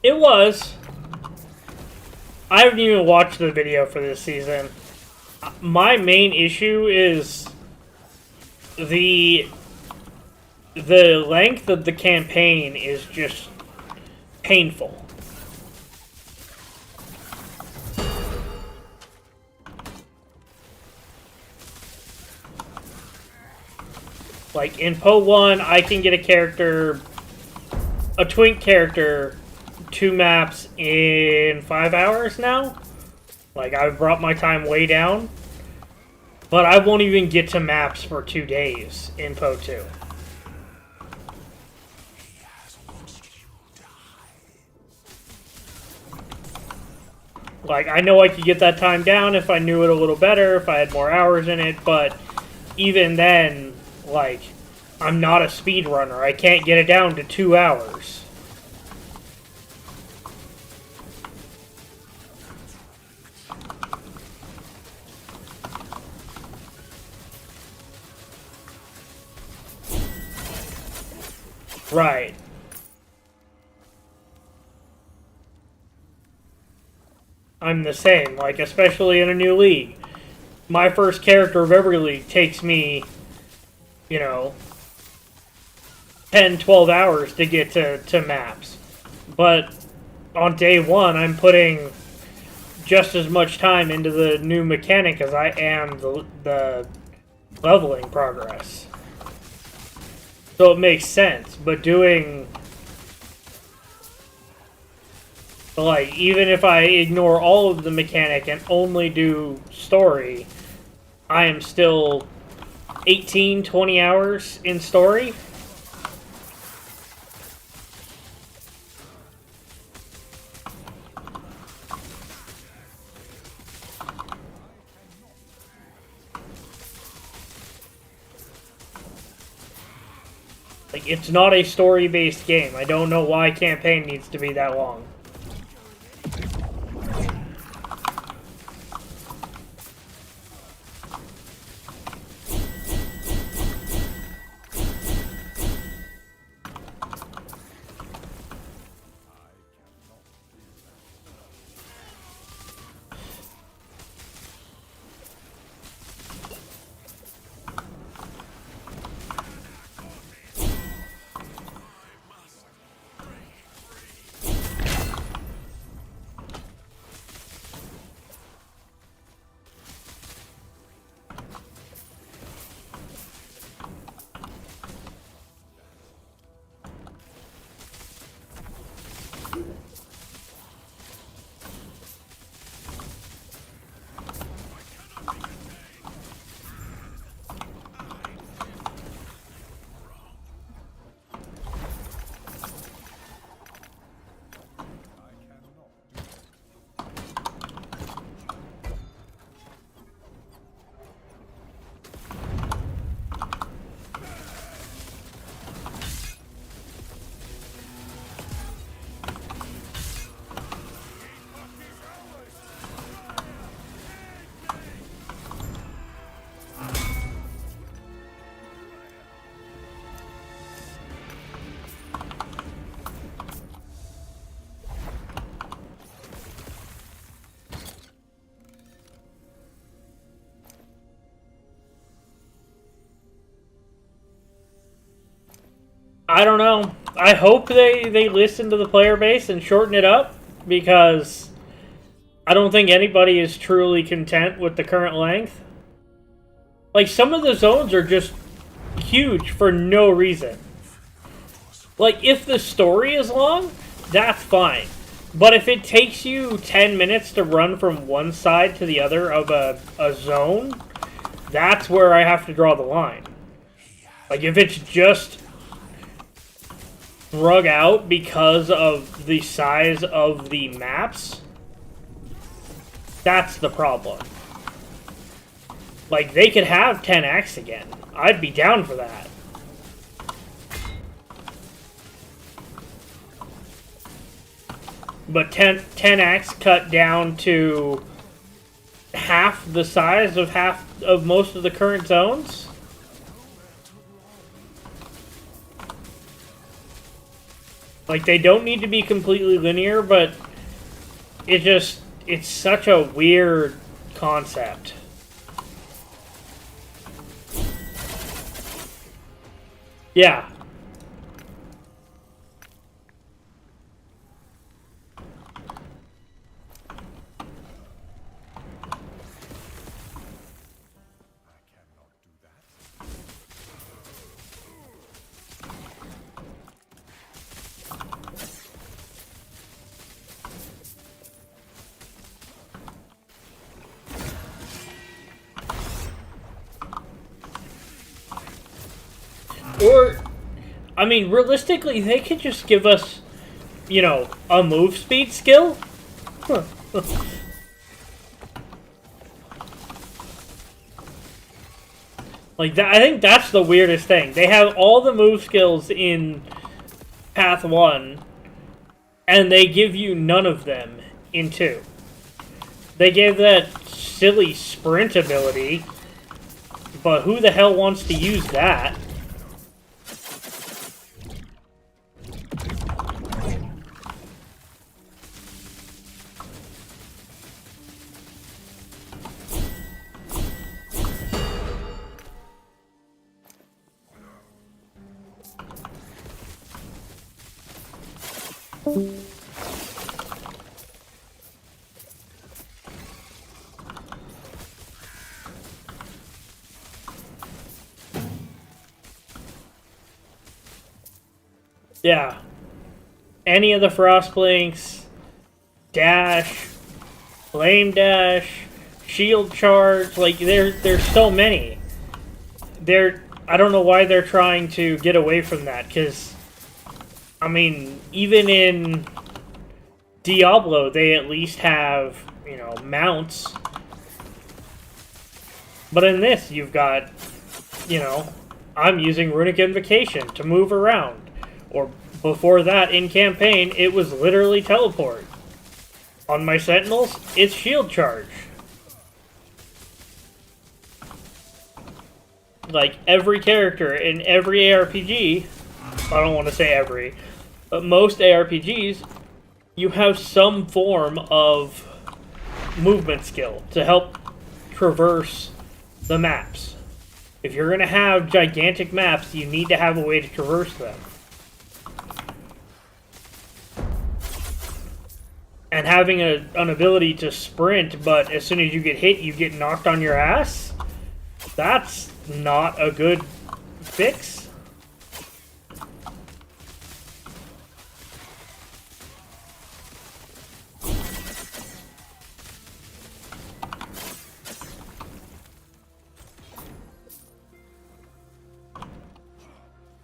Speaker 5: It was. I haven't even watched the video for this season. My main issue is the length of the campaign is just painful. Like in Po 1, I can get a twink character 2 maps in 5 hours now. Like, I've brought my time way down. But I won't even get to maps for 2 days in Po 2. Like, I know I could get that time down if I knew it a little better, if I had more hours in it, but even then, like, I'm not a speedrunner. I can't get it down to 2 hours. Right. I'm the same, like, especially in a new league. My first character of every league takes me, you know, 10, 12 hours to get to maps. But on day one, I'm putting just as much time into the new mechanic as I am the leveling progress. So it makes sense, but doing... Like, even if I ignore all of the mechanic and only do story, I am still 18, 20 hours in story. Like, it's not a story-based game. I don't know why campaign needs to be that long. I don't know. I hope they listen to the player base and shorten it up, because I don't think anybody is truly content with the current length. Like, some of the zones are just huge for no reason. Like, if the story is long, that's fine. But if it takes you 10 minutes to run from one side to the other of a zone, that's where I have to draw the line. Like, if it's just drug out because of the size of the maps, that's the problem. Like, they could have 10 acts again. I'd be down for that. But 10 acts cut down to half the size of most of the current zones? Like, they don't need to be completely linear, but it's such a weird concept. Yeah. Or, I mean, realistically, they could just give us, you know, a move speed skill. Like that, I think that's the weirdest thing. They have all the move skills in Path 1, and they give you none of them in 2. They gave that silly sprint ability, but who the hell wants to use that? Yeah. Any of the Frostblinks, Dash, Flame Dash, Shield Charge, like there's so many. I don't know why they're trying to get away from that, because I mean, even in Diablo, they at least have, you know, mounts. But in this, you've got, you know, I'm using Runic Invocation to move around. Or before that, in campaign, it was literally teleport. On my Sentinels, it's shield charge. Like, every character in every ARPG, I don't want to say every, but most ARPGs, you have some form of movement skill to help traverse the maps. If you're going to have gigantic maps, you need to have a way to traverse them. And having an ability to sprint, but as soon as you get hit, you get knocked on your ass, that's not a good fix.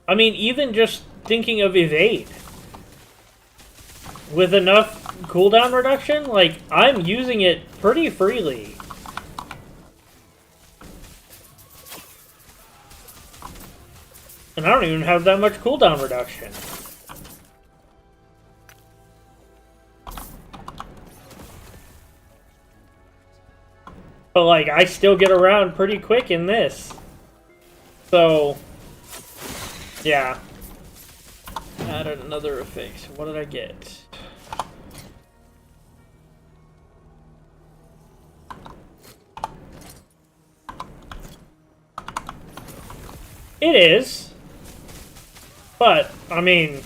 Speaker 5: I mean, even just thinking of evade. With enough cooldown reduction, like, I'm using it pretty freely. And I don't even have that much cooldown reduction. But, like, I still get around pretty quick in this. So, yeah. Added another fix. What did I get? It is. But, I mean...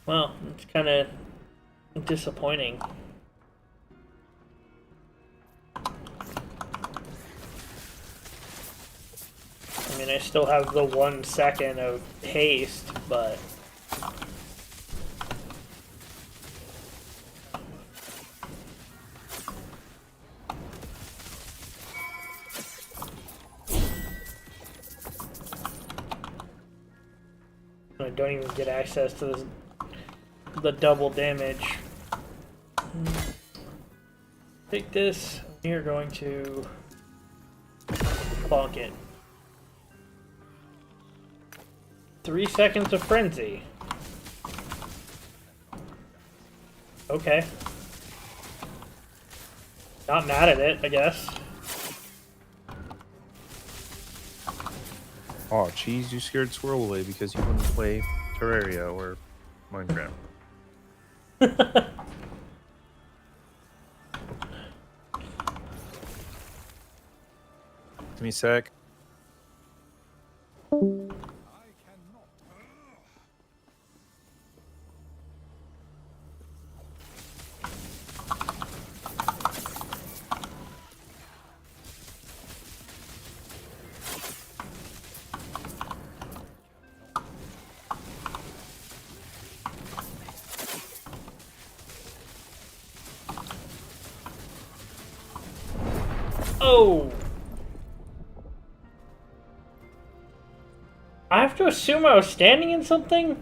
Speaker 5: well, it's kind of disappointing. I mean, I still have the 1 second of haste, but... I don't even get access to the double damage. Take this. We are going to bonk it. 3 seconds of frenzy. Okay. Not mad at it, I guess.
Speaker 3: Oh, cheese, you scared Squirrel away because you wouldn't play Terraria or Minecraft. Give me a sec.
Speaker 5: Oh! I have to assume I was standing in something?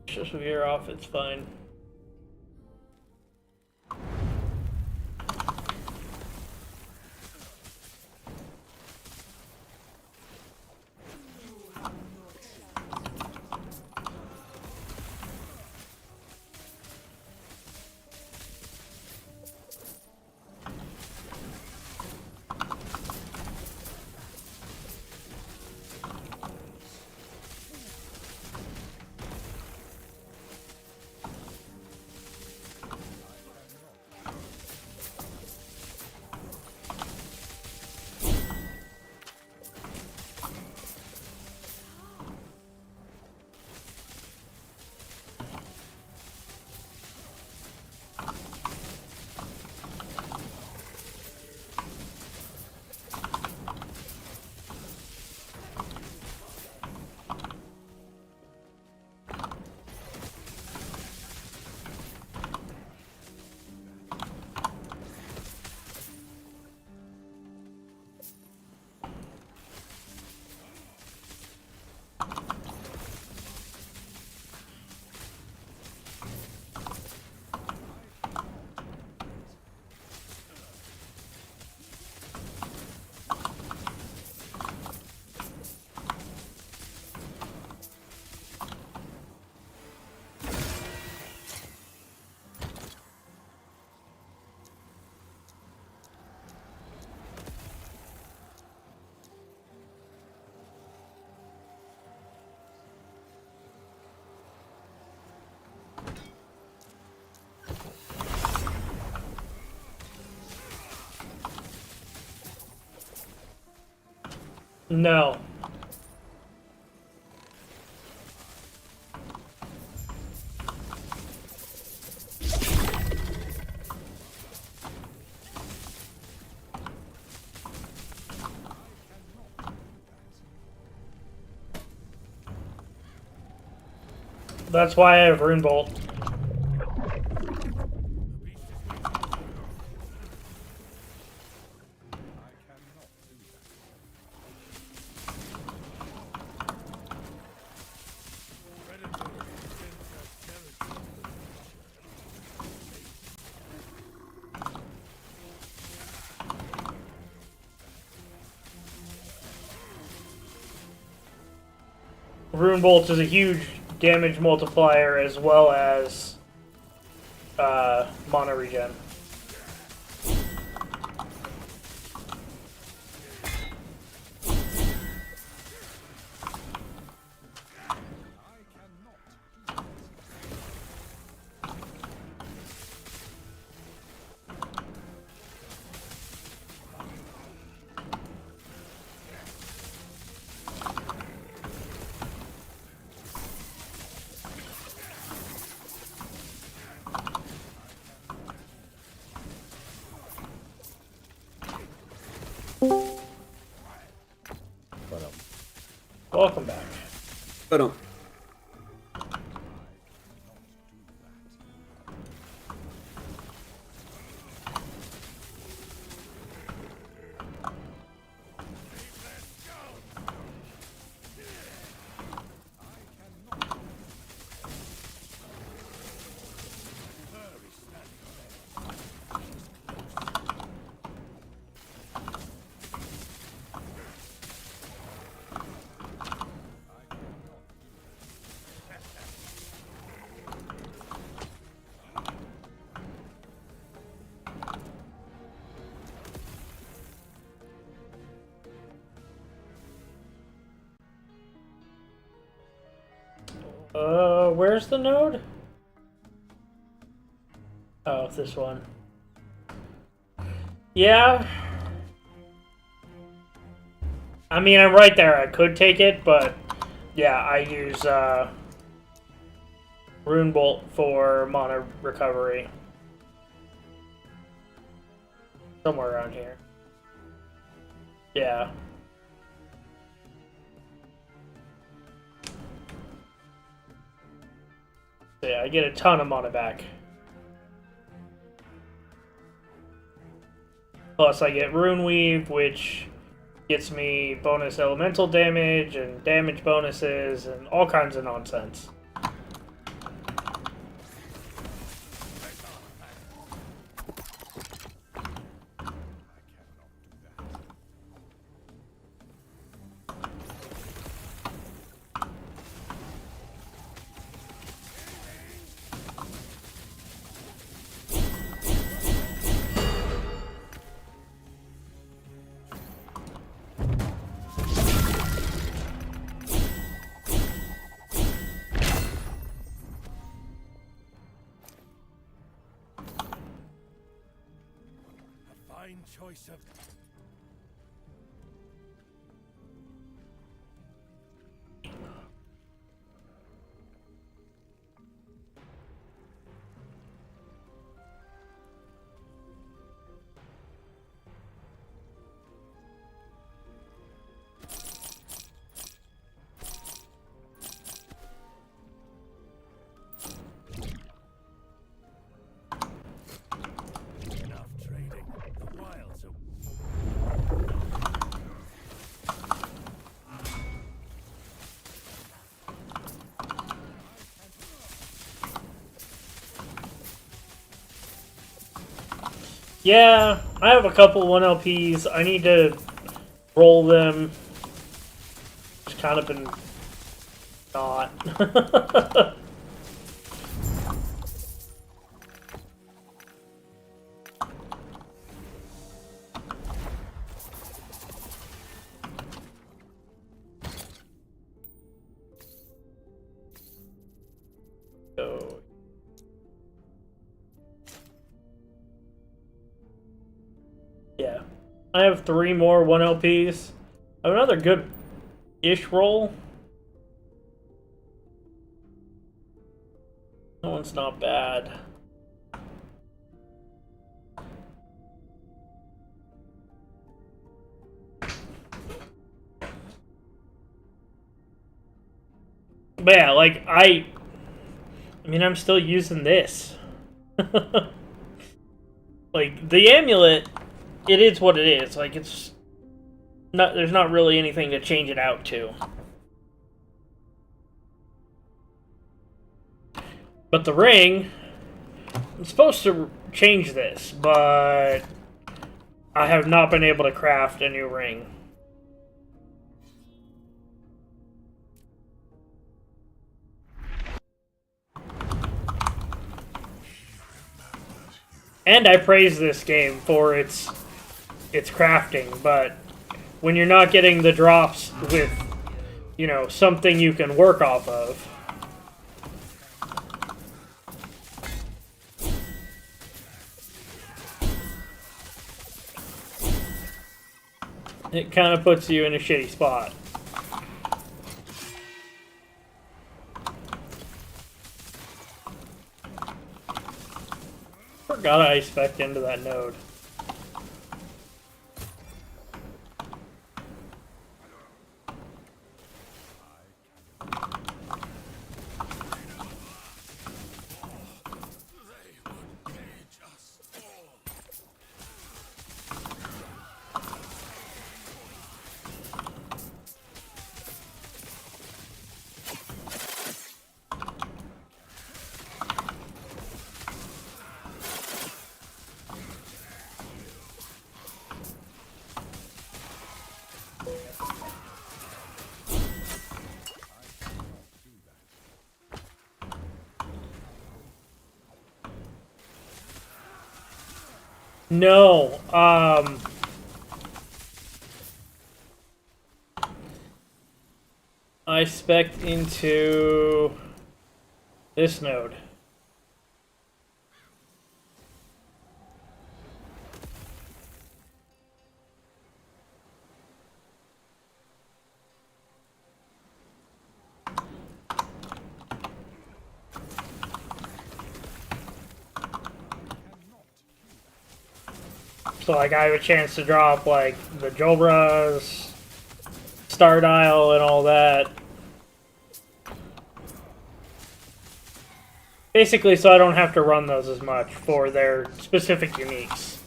Speaker 5: Just veer off, it's fine. No. That's why I have Rune Bolt. Rune Bolt is a huge damage multiplier as well as mana regen. Welcome back.
Speaker 6: But um.
Speaker 5: Where's the node? Oh, this one. Yeah. I mean, I'm right there. I could take it, but yeah, I use Rune Bolt for mana recovery. Somewhere around here. Yeah. So yeah, I get a ton of mana back. Plus I get Rune Weave, which gets me bonus elemental damage and damage bonuses and all kinds of nonsense.
Speaker 1: Fine choice of. Enough trading. The wilds are.
Speaker 5: Yeah, I have a couple 1LPs. I need to roll them. Just kind of been not. So, yeah. I have 3 more 1LPs. I have another good-ish roll. That one's not bad. But yeah, like, I mean, I'm still using this. Like, the amulet, it is what it is. Like, it's not, there's not really anything to change it out to. But the ring, I'm supposed to change this, but I have not been able to craft a new ring. And I praise this game for its crafting, but when you're not getting the drops with, you know, something you can work off of, it kind of puts you in a shitty spot. Forgot I spec'd into that node. No, I spec'd into this node. So, like, I have a chance to drop, like, the Jolbras, Star Dial, and all that. Basically, so I don't have to run those as much for their specific uniques.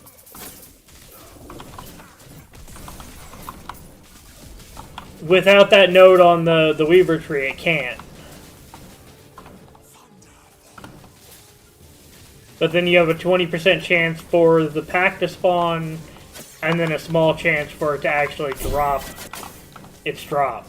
Speaker 5: without that node on the Weaver tree, it can't. But then you have a 20% chance for the pack to spawn, and then a small chance for it to actually drop its drop.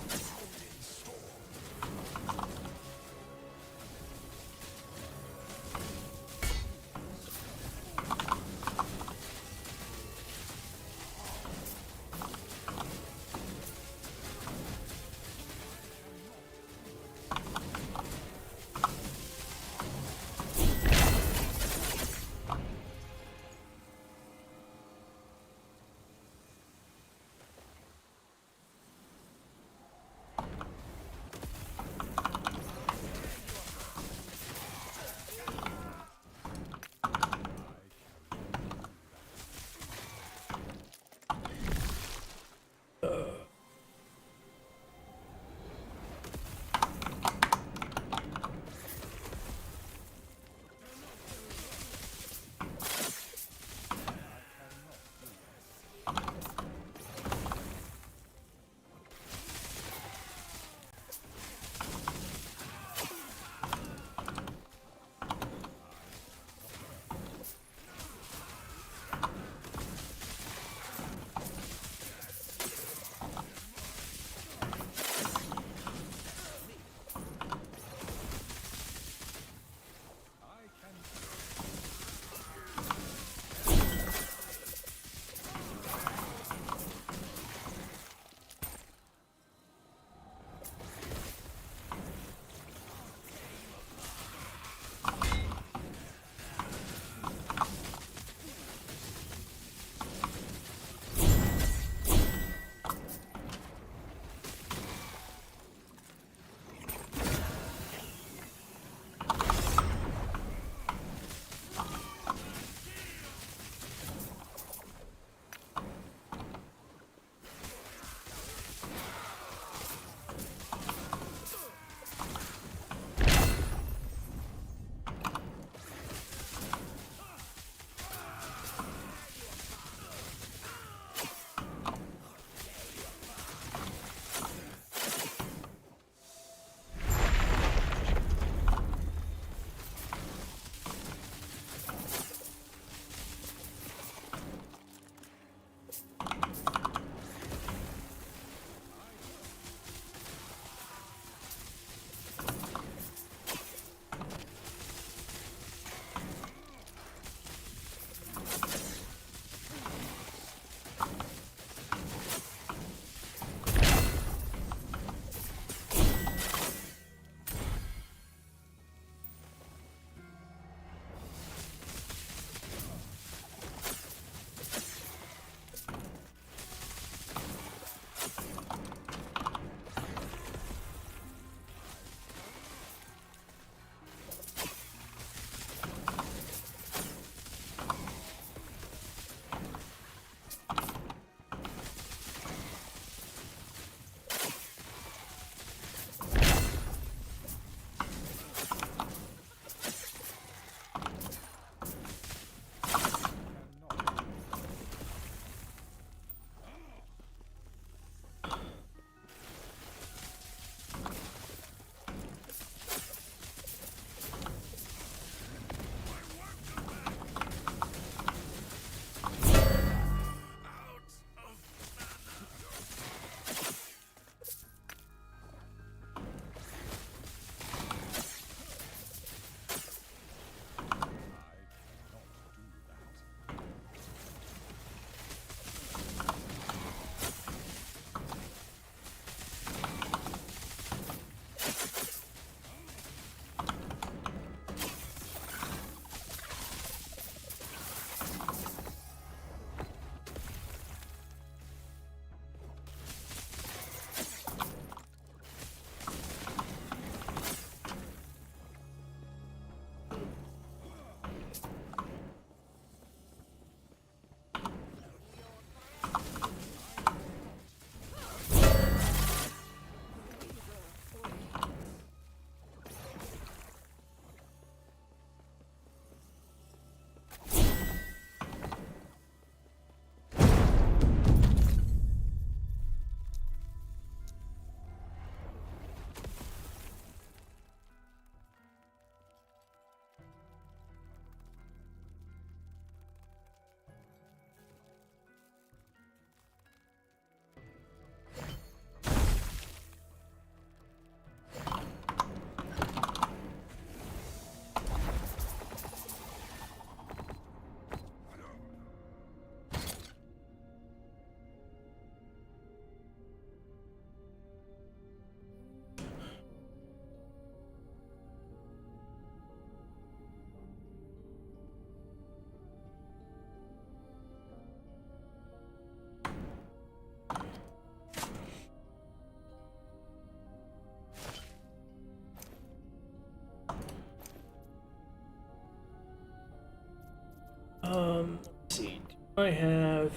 Speaker 5: I have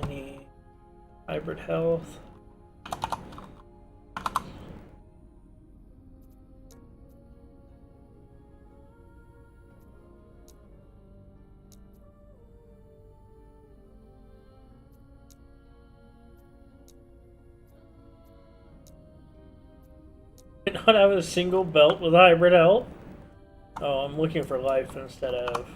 Speaker 5: any hybrid health. I not have a single belt with hybrid health. Oh, I'm looking for life instead of.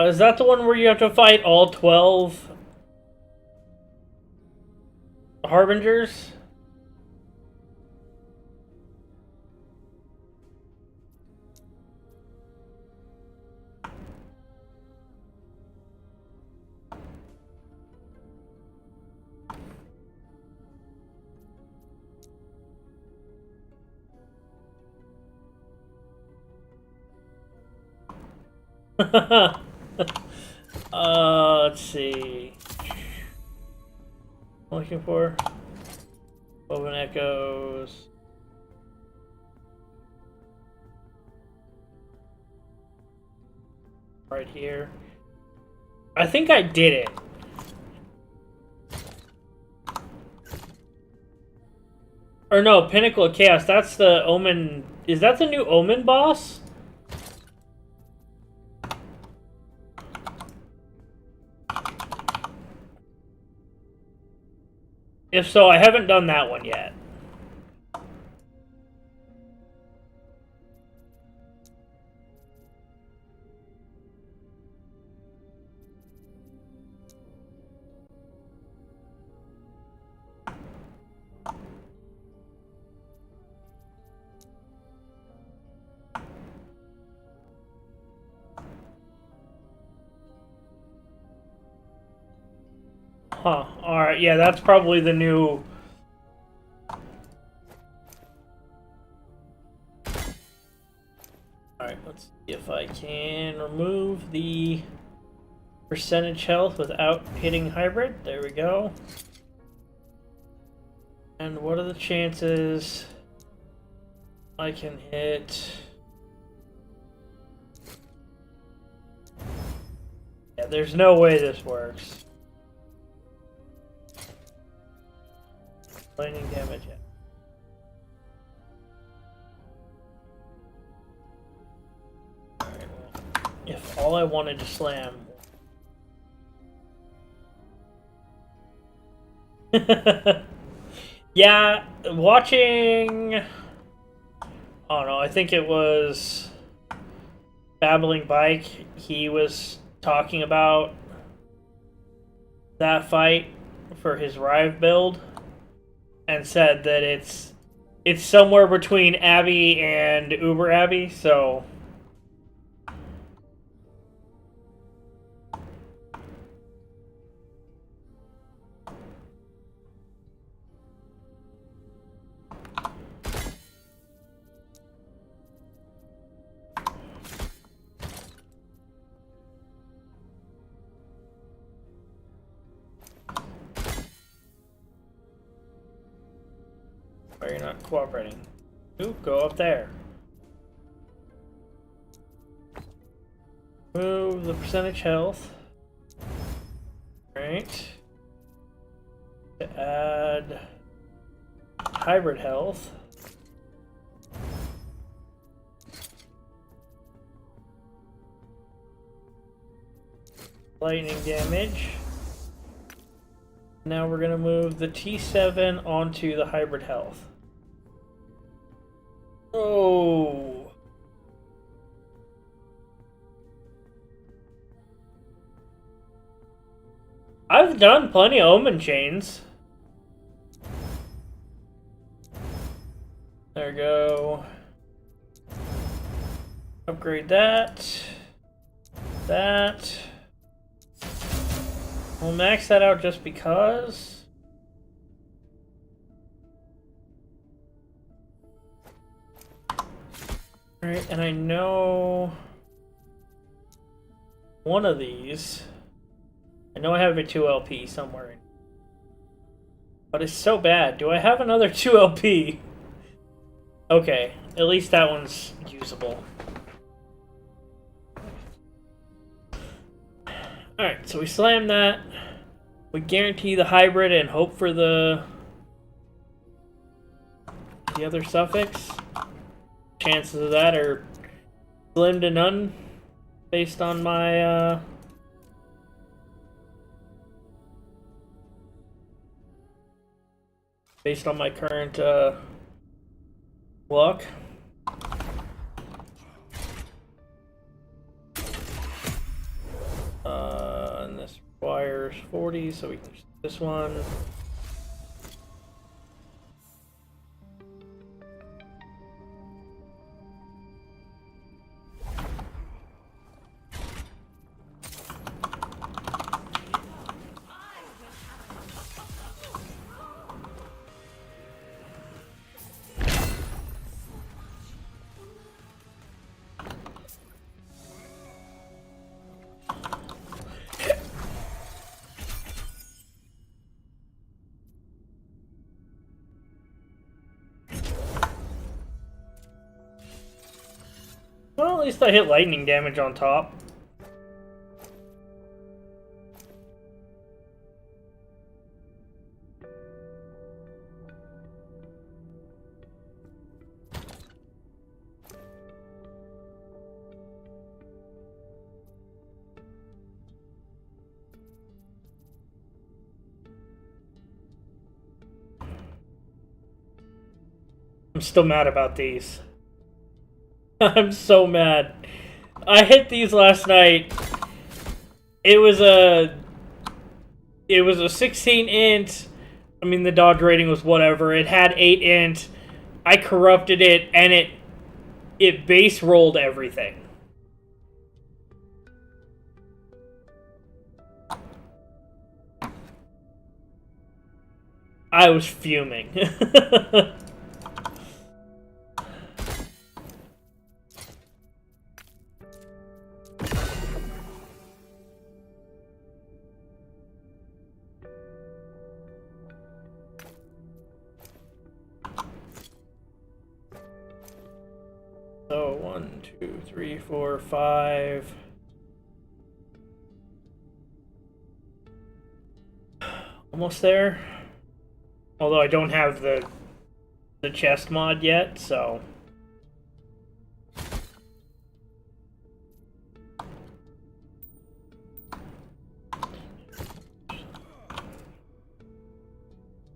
Speaker 5: Is that the one where you have to fight all 12 Harbingers? Let's see. Looking for Woven Echoes. Right here. I think I did it. Or no, Pinnacle of Chaos. That's the Omen. Is that the new Omen boss? If so, I haven't done that one yet. Huh. Alright, yeah, that's probably the new... Alright, let's see if I can remove the percentage health without hitting hybrid. There we go. And what are the chances I can hit... Yeah, there's no way this works. Lightning damage. Alright, well, if all I wanted to slam. Yeah, watching. I don't know, I think it was Babbling Bike. He was talking about that fight for his Rive build. And said that it's somewhere between Abby and Uber Abby, so why you're not cooperating. Ooh, go up there. Move the percentage health. Right. To add hybrid health. Lightning damage. Now we're gonna move the T7 onto the hybrid health. Oh. done plenty of omen chains. There we go. Upgrade that. That. We'll max that out just because. Alright, and I know one of these. I know I have a 2LP somewhere. But it's so bad. Do I have another 2LP? Okay, at least that one's usable. Alright, so we slam that. We guarantee the hybrid and hope for the other suffix. Chances of that are slim to none based on my current luck. And this requires 40, so we can use this one. Well, at least I hit lightning damage on top. I'm still mad about these. I'm so mad. I hit these last night. It was a 16 int. I mean, the dodge rating was whatever. It had 8 int. I corrupted it, and it base rolled everything. I was fuming. So 1, 2, 3, 4, 5. Almost there. Although I don't have the chest mod yet, so.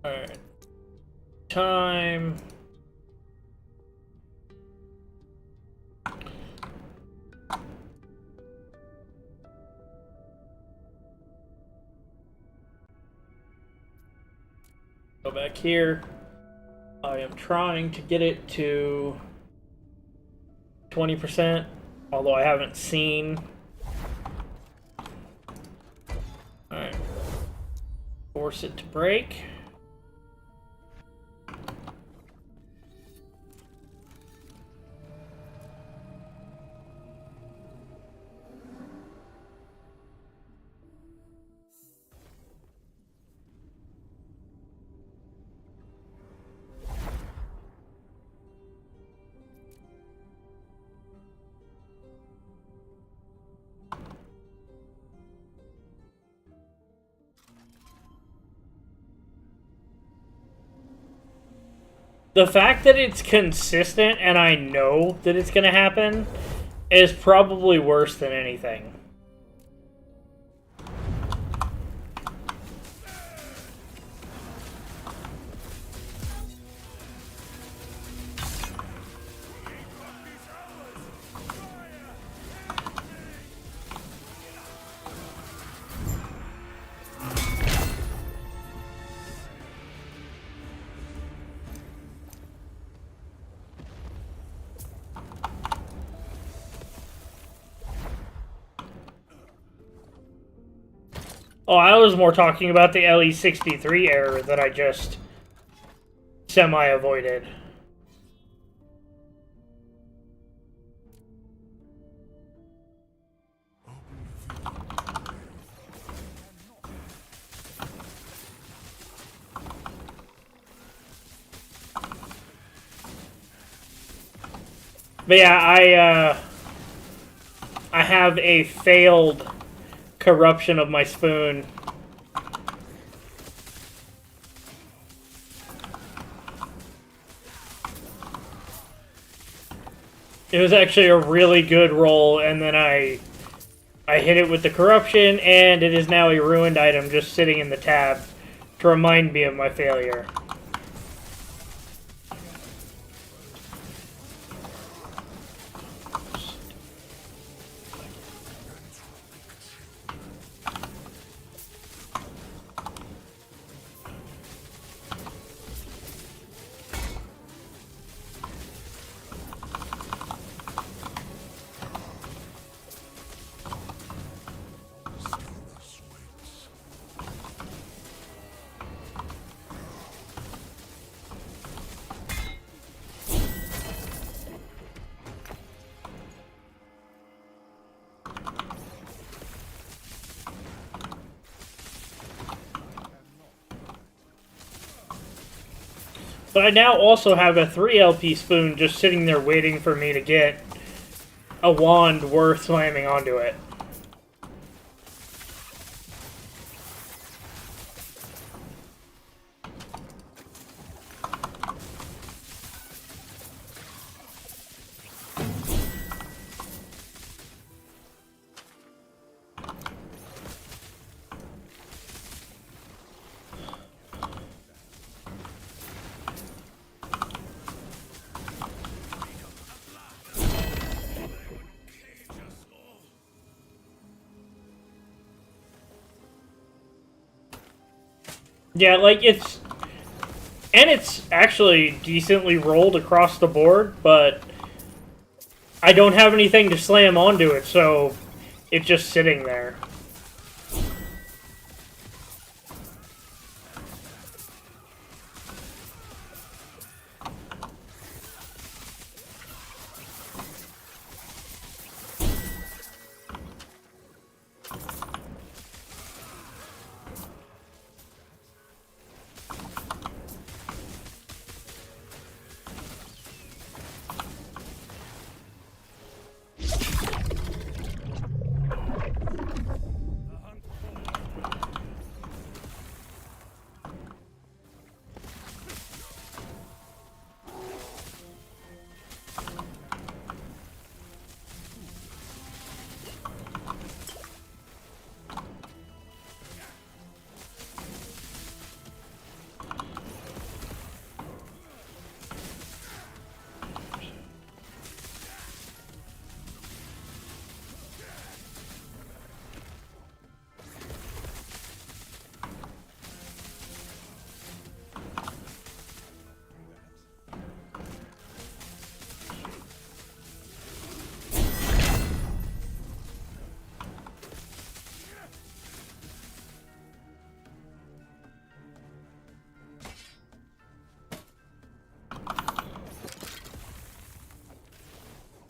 Speaker 5: Alright. Time. Go back here. I am trying to get it to 20%, although I haven't seen. Alright. Force it to break. The fact that it's consistent and I know that it's going to happen is probably worse than anything. Oh, I was more talking about the LE63 error that I just semi-avoided. But yeah, I have a failed corruption of my spoon. It was actually a really good roll, and then I hit it with the corruption, and it is now a ruined item just sitting in the tab to remind me of my failure. But I now also have a 3 LP spoon just sitting there waiting for me to get a wand worth slamming onto it. Yeah, like, it's actually decently rolled across the board, but I don't have anything to slam onto it, so it's just sitting there.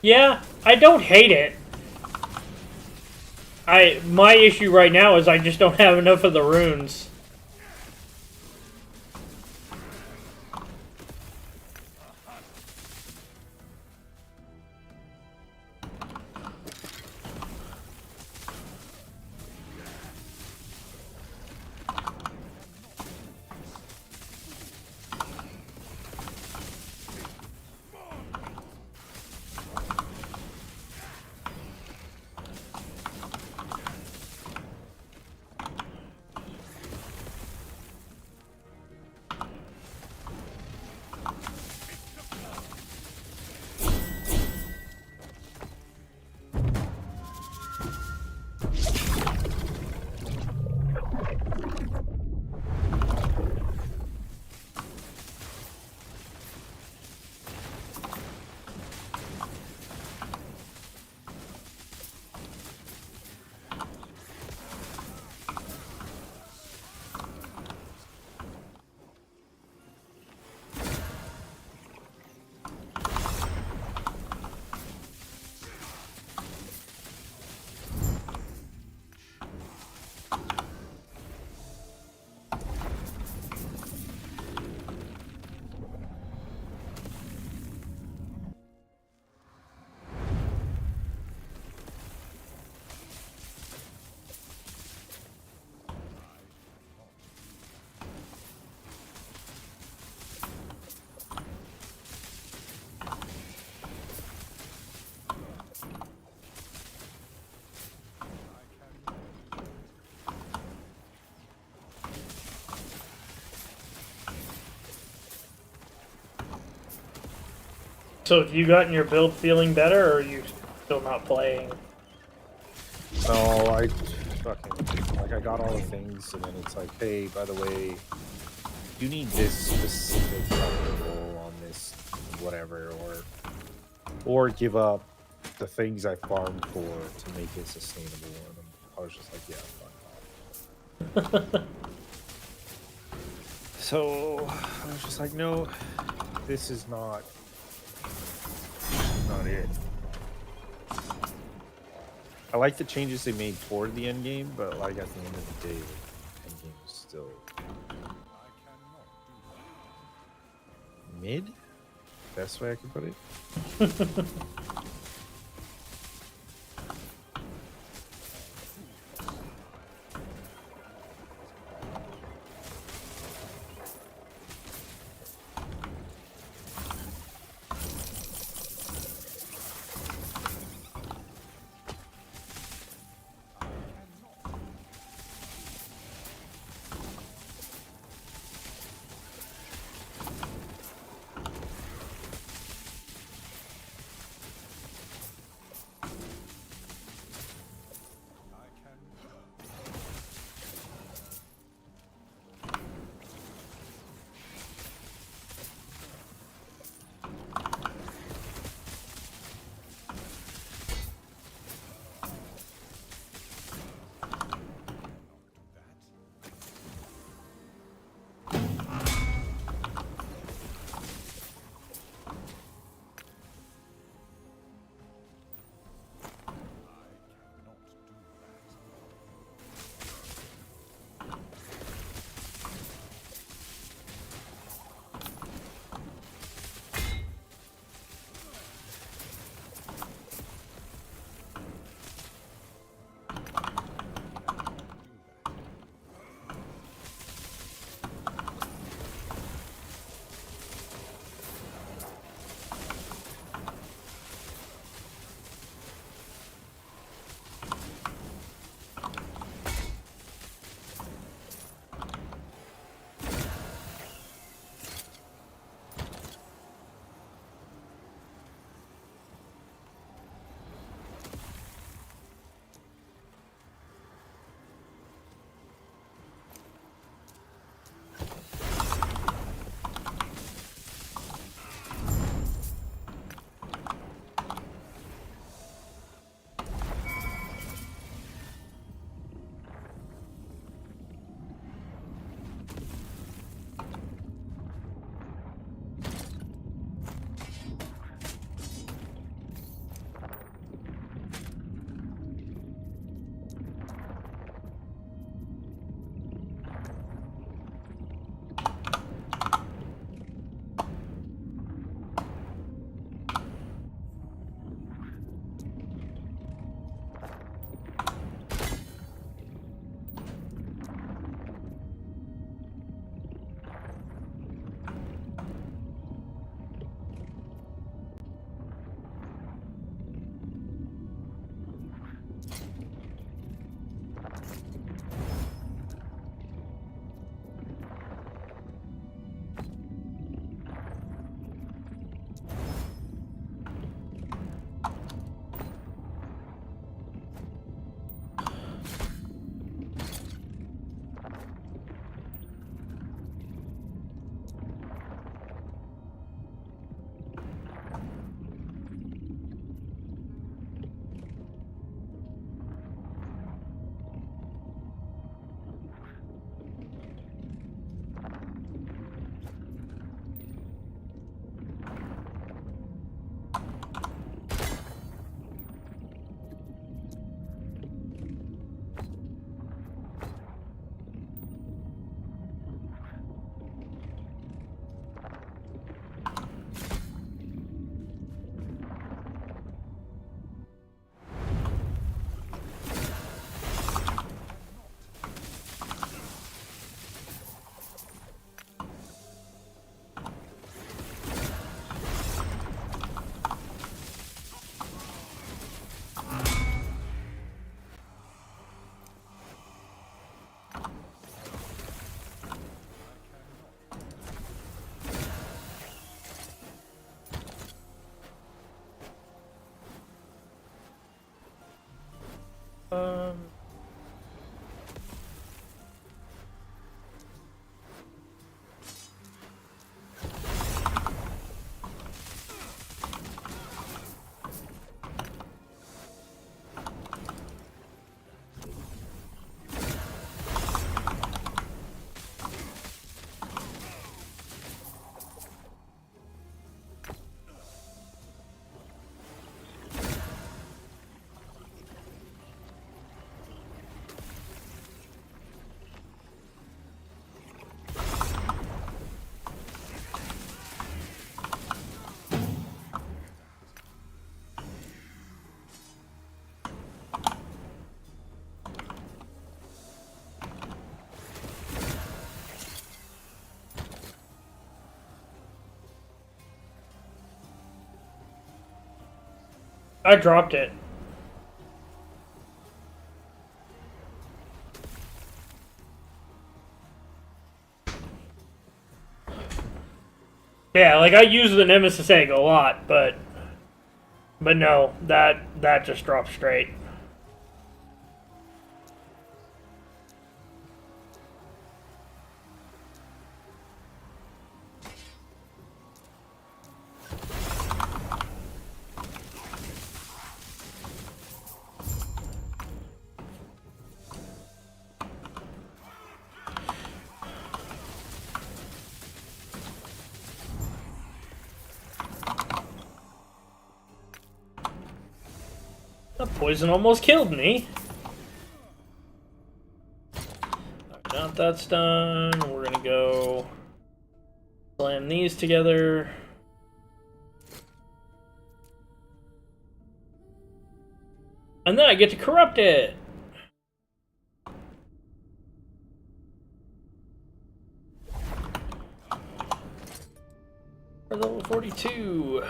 Speaker 5: Yeah, I don't hate it. My issue right now is I just don't have enough of the runes. So have you gotten your build feeling better, or are you still not playing?
Speaker 7: No, I fucking like I got all the things, and then it's like, hey, by the way, you need this specific fucking on this whatever, or give up the things I farmed for to make it sustainable. And I was just like, yeah, fuck off. So I was just like, no, this is not it. I like the changes they made toward the end game, but like at the end of the day, the end game is still mid. Best way I can put it.
Speaker 5: I dropped it. Yeah, like I use the Nemesis egg a lot, but no, that just dropped straight. That poison almost killed me. Now that that's done, we're gonna go slam these together. And then I get to corrupt it. For level 42.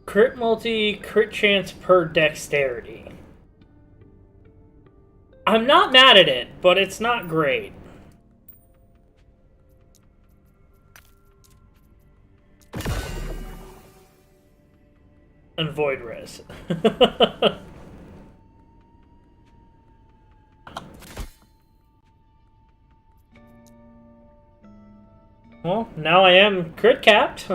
Speaker 5: Crit multi, crit chance per dexterity. I'm not mad at it, but it's not great. And void res. Well, now I am crit capped.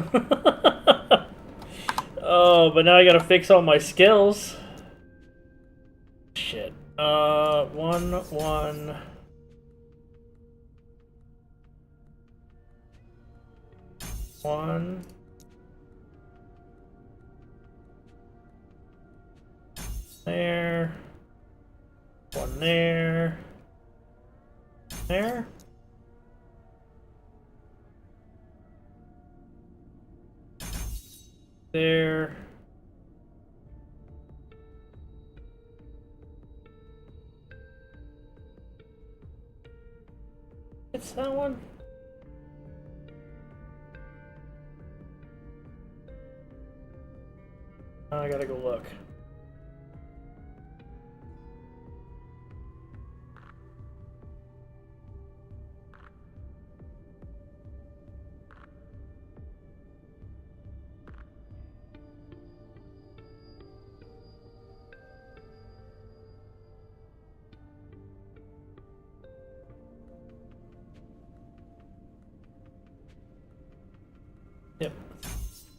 Speaker 5: Oh, but now I gotta fix all my skills. Shit. 1, 1. One. There. One there. There. There. It's that one. I gotta go look. Yep.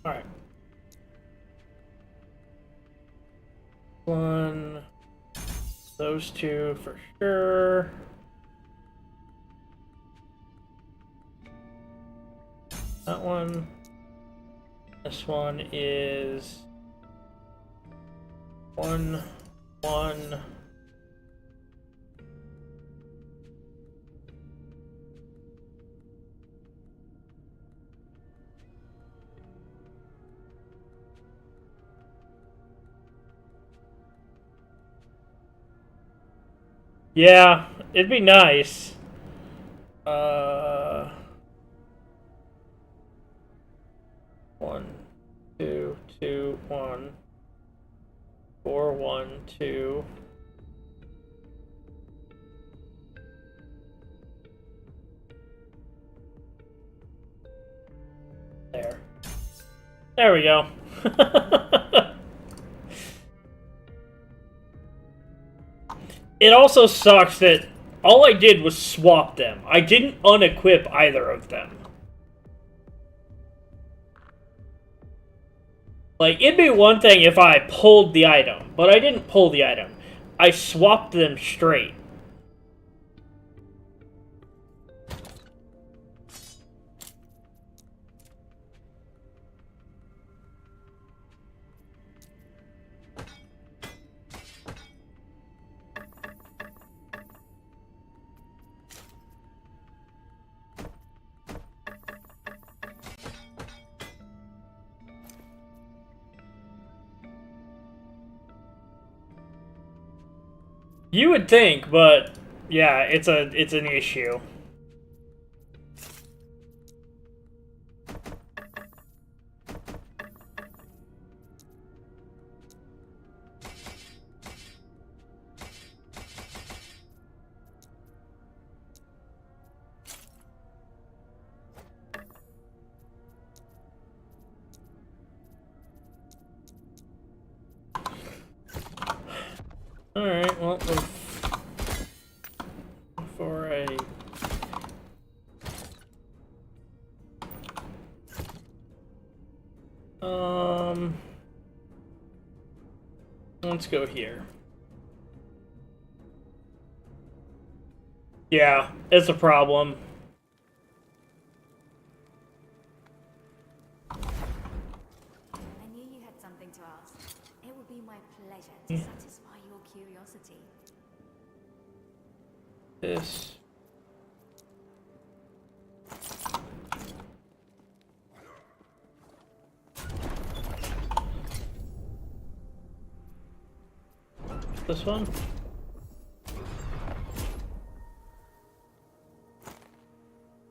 Speaker 5: All right. One. Those two for sure. That one. This one is 1, 1. Yeah, it'd be nice. 1, 2, 2, 1. 4, 1, 2. There. There we go. It also sucks that all I did was swap them. I didn't unequip either of them. Like, it'd be one thing if I pulled the item, but I didn't pull the item. I swapped them straight. You would think, but yeah, it's an issue. Alright, well, before I... Let's go here. Yeah, it's a problem.
Speaker 9: I knew you had something to ask. It would be my pleasure to satisfy your curiosity.
Speaker 5: This. This one?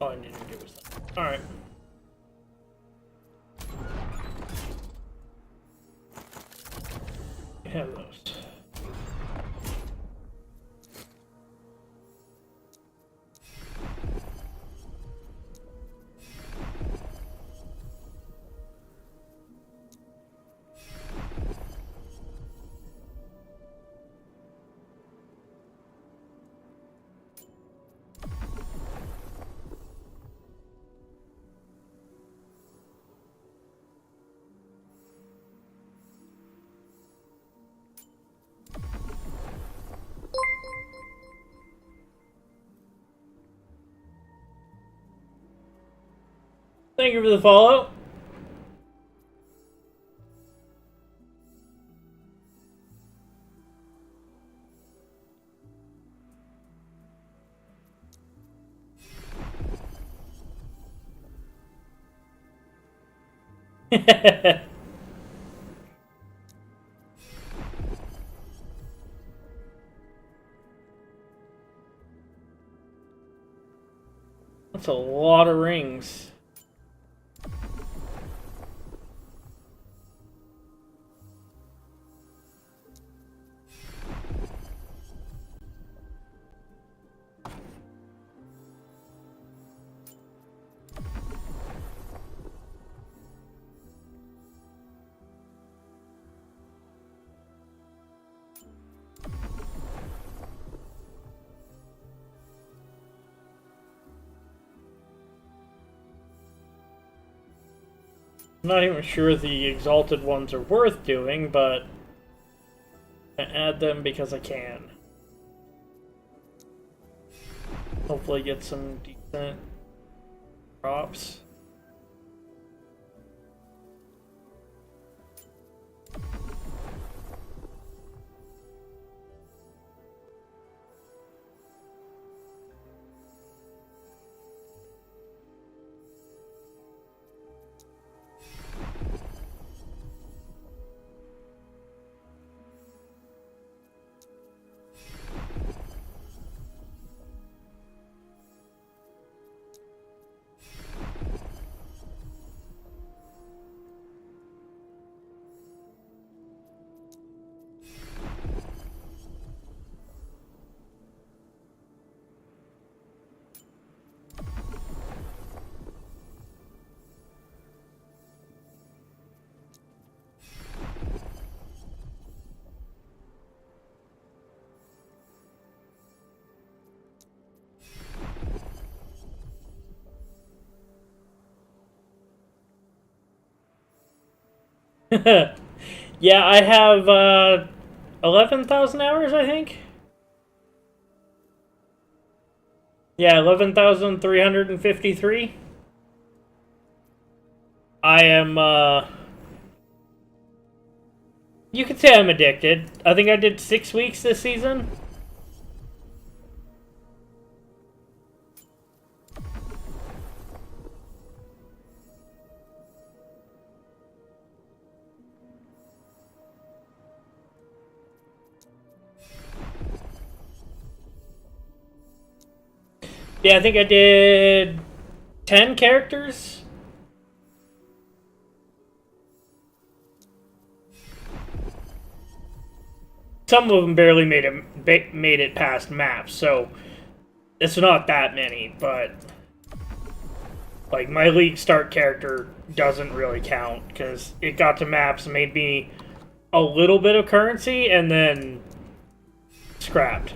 Speaker 5: Oh, I need to do was that. Alright. Have those. Thank you for the follow. That's a lot of rings. I'm not even sure the exalted ones are worth doing, but I add them because I can. Hopefully get some decent props. Yeah, I have 11,000 hours, I think. Yeah, 11,353. I am, you could say I'm addicted. I think I did 6 weeks this season. Yeah, I think I did 10 characters. Some of them barely made it past maps, so it's not that many, but like my league start character doesn't really count because it got to maps, made me a little bit of currency, and then scrapped.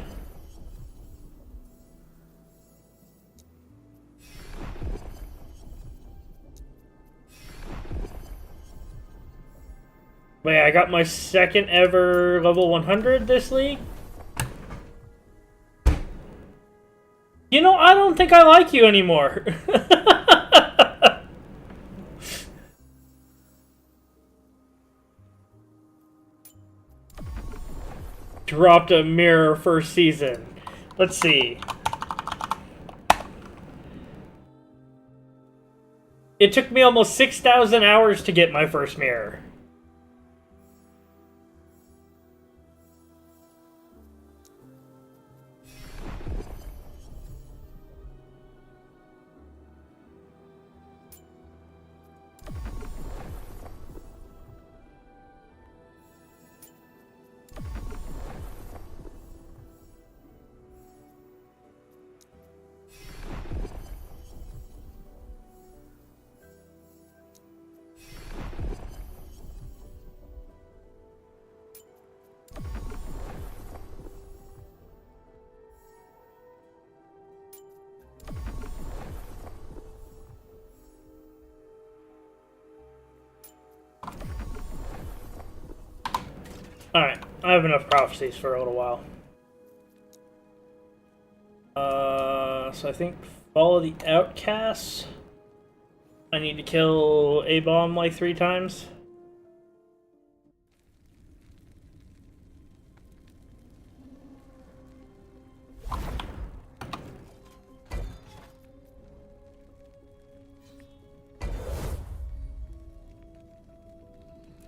Speaker 5: But yeah, I got my second ever level 100 this league. You know, I don't think I like you anymore. Dropped a mirror first season. Let's see. It took me almost 6,000 hours to get my first mirror. Alright, I have enough prophecies for a little while. So I think follow the outcasts. I need to kill A-bomb like 3 times.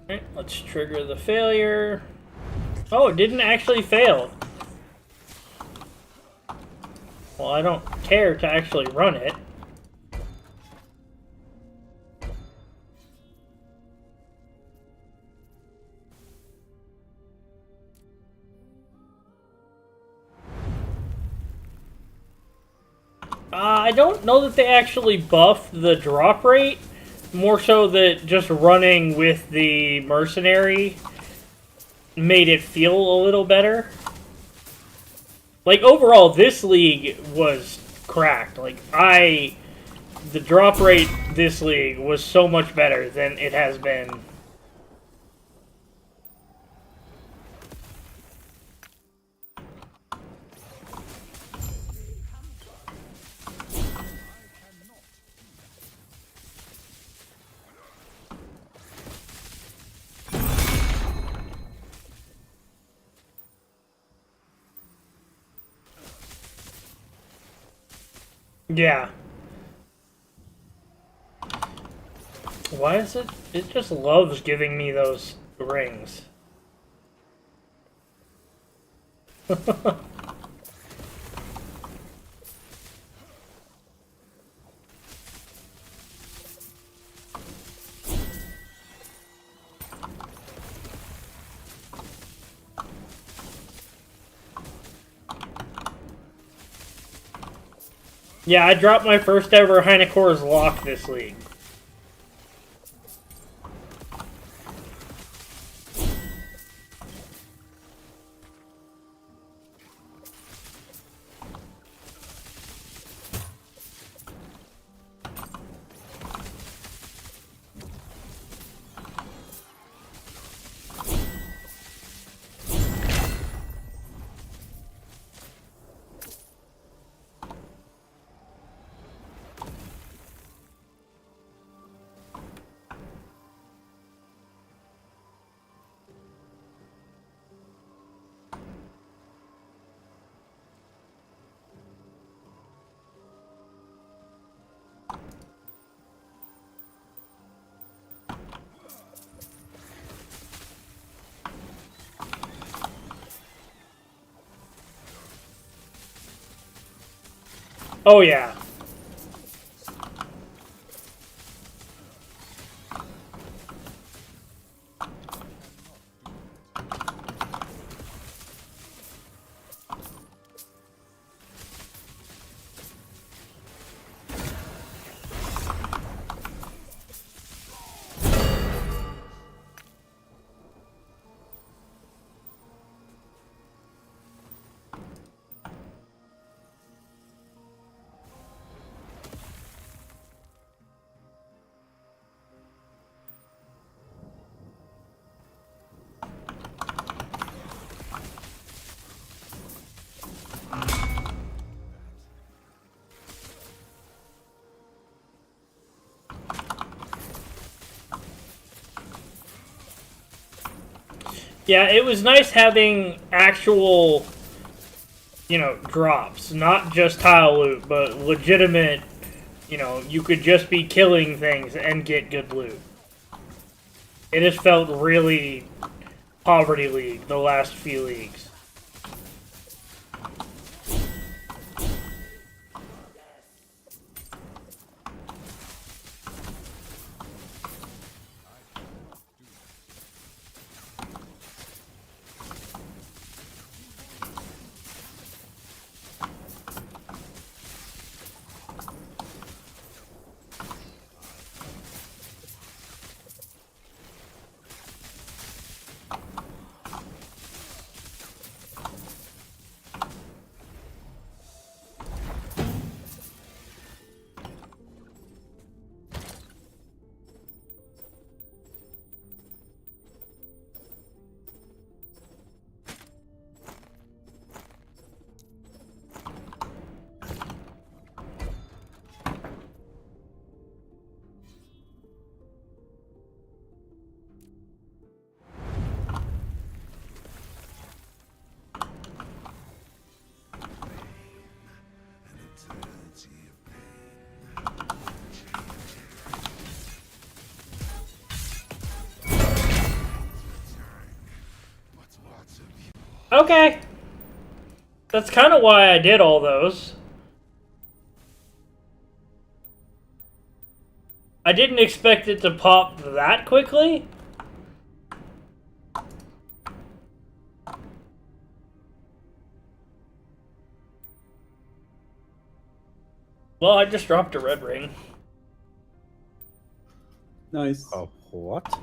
Speaker 5: Alright, let's trigger the failure. Oh, it didn't actually fail. Well, I don't care to actually run it. I don't know that they actually buffed the drop rate. More so that just running with the mercenary made it feel a little better. Like, overall, this league was cracked. Like, the drop rate this league was so much better than it has been. Yeah. Why is it? It just loves giving me those rings. Yeah, I dropped my first ever Heinekor's lock this league. Oh yeah. Yeah, it was nice having actual, you know, drops. Not just tile loot, but legitimate, you know, you could just be killing things and get good loot. It has felt really Poverty League the last few leagues. Okay. That's kind of why I did all those. I didn't expect it to pop that quickly. Well, I just dropped a red ring.
Speaker 6: Nice.
Speaker 7: Oh, what?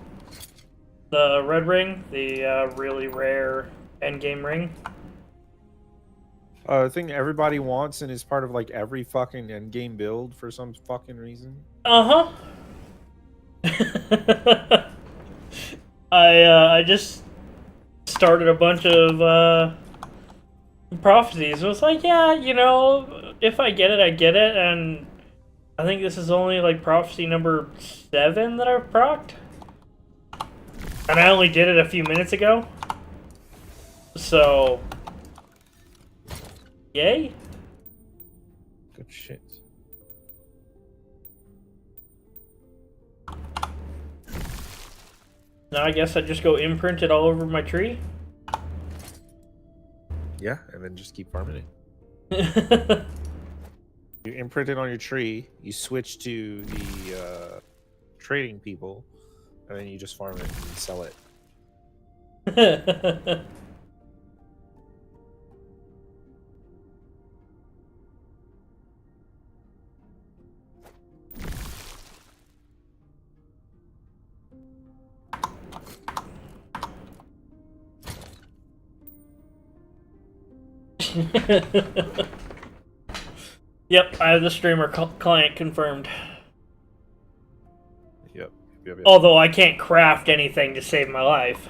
Speaker 5: The red ring, the really rare endgame ring.
Speaker 7: I think everybody wants and is part of like every fucking endgame build for some fucking reason.
Speaker 5: Uh-huh. I just started a bunch of prophecies. It was like, yeah, you know, if I get it, I get it, and I think this is only like prophecy number 7 that I've procced. And I only did it a few minutes ago. So yay.
Speaker 7: Good shit.
Speaker 5: Now I guess I just go imprint it all over my tree.
Speaker 7: Yeah, and then just keep farming it. You imprint it on your tree, you switch to the trading people, and then you just farm it and sell it.
Speaker 5: Yep, I have the streamer client confirmed.
Speaker 7: Yep.
Speaker 5: Although I can't craft anything to save my life.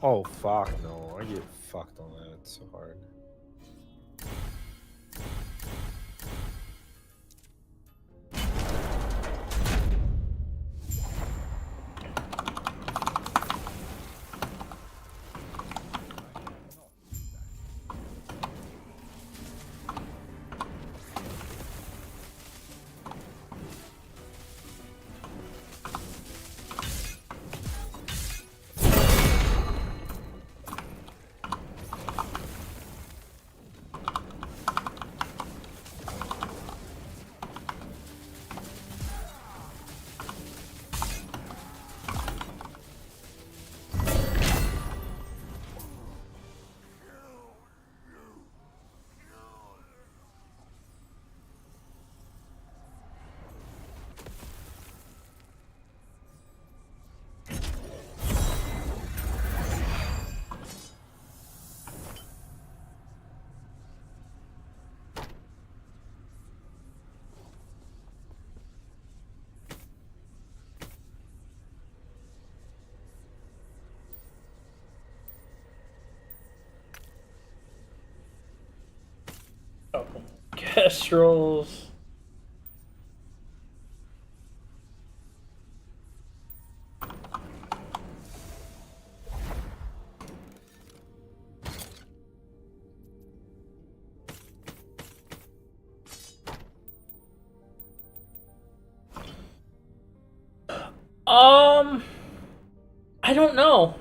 Speaker 7: Oh, fuck no. I get fucked on that. It's so hard.
Speaker 5: Kestrels. I don't know.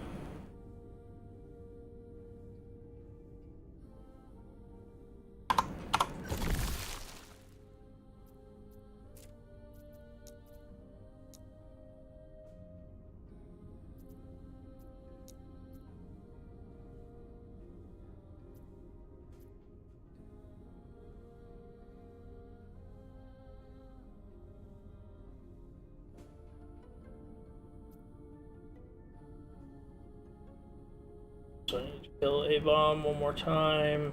Speaker 5: So I need to kill a bomb one more time.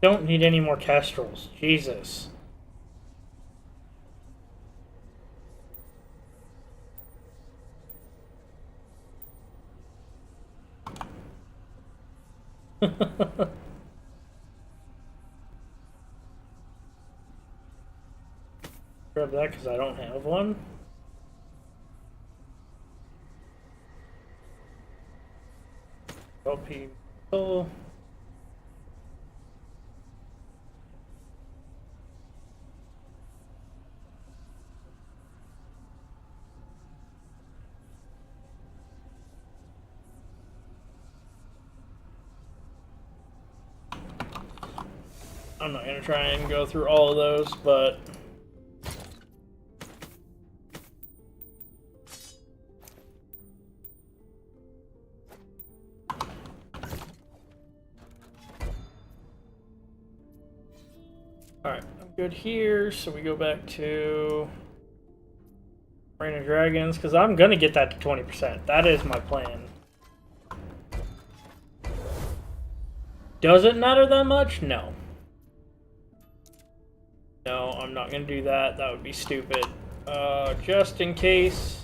Speaker 5: Don't need any more Kestrels. Jesus. Grab that because I don't have one. LP. Oh. I'm not gonna try and go through all of those, but alright, I'm good here, so we go back to Reign of Dragons, because I'm gonna get that to 20%. That is my plan. Does it matter that much? No. No, I'm not gonna do that. That would be stupid. Just in case.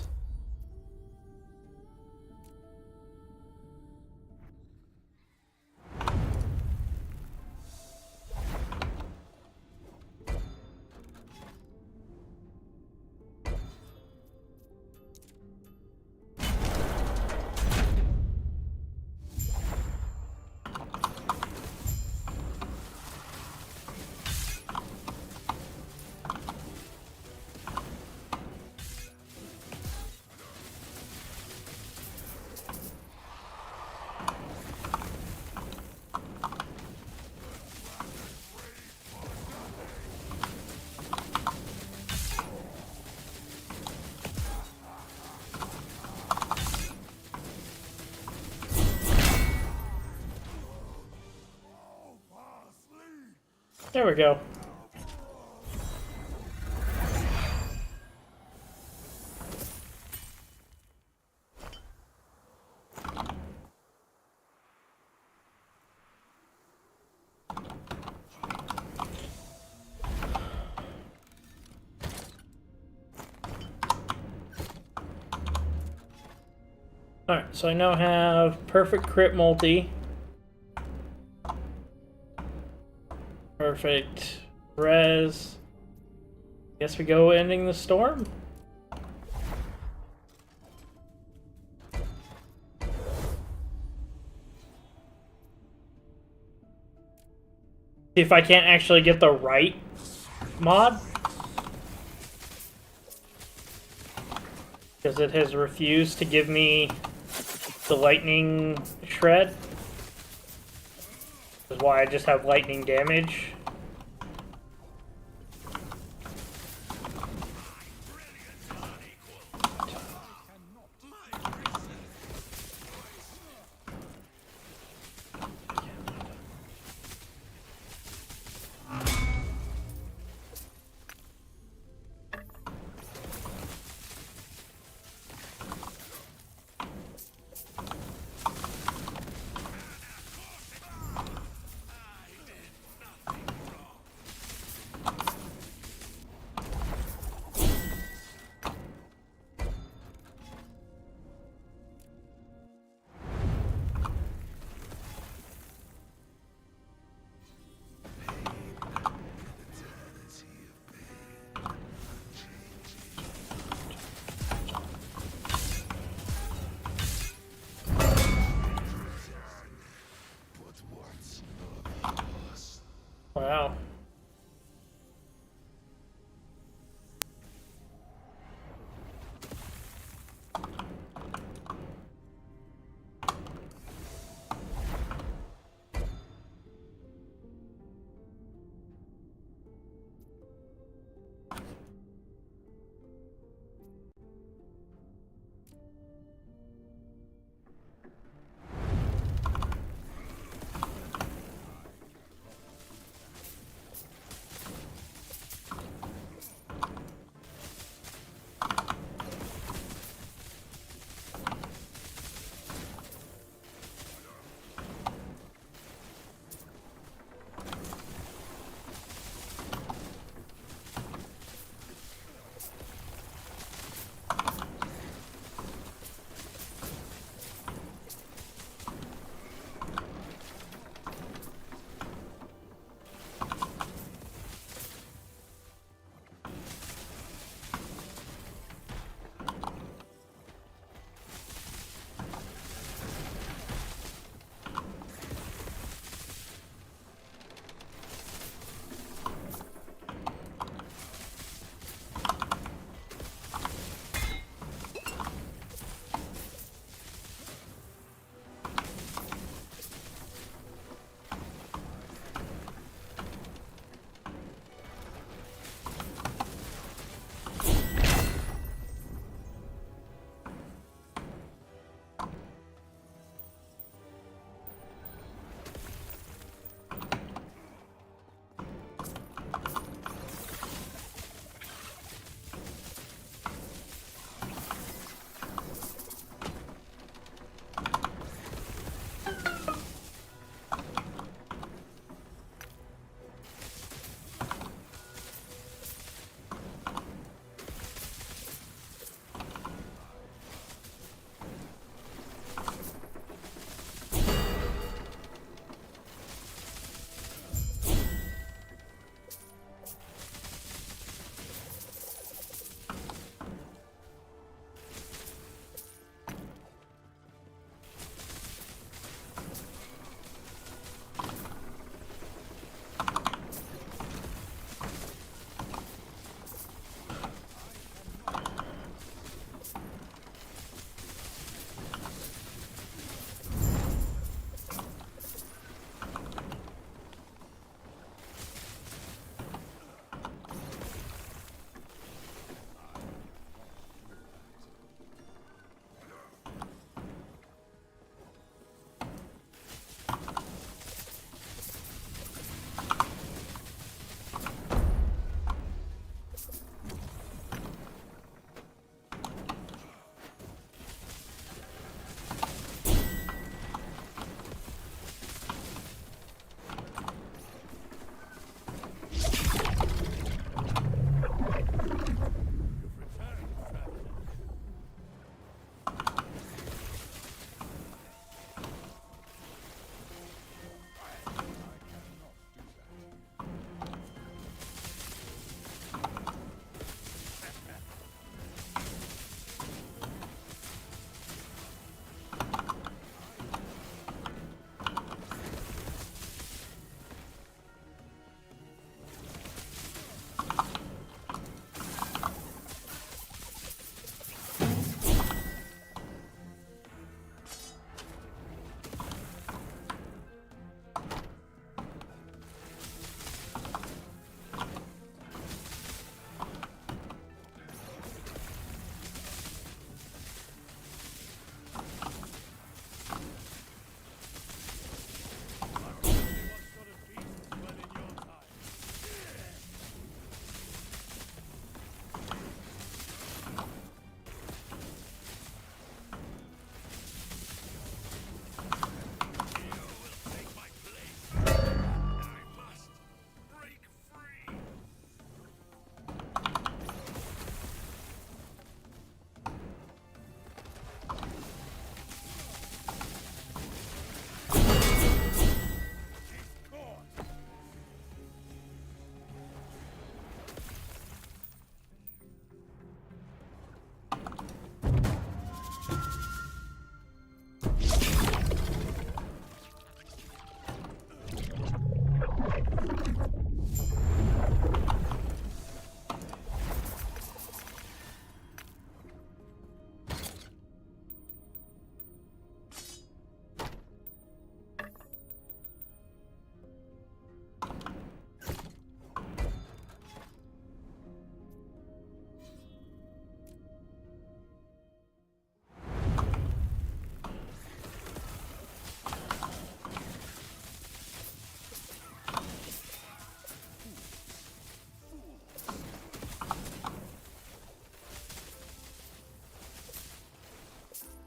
Speaker 5: There we go. Alright, so I now have perfect crit multi. Perfect res. Guess we go ending the storm. See if I can't actually get the right mod. Because it has refused to give me the lightning shred. Which is why I just have lightning damage.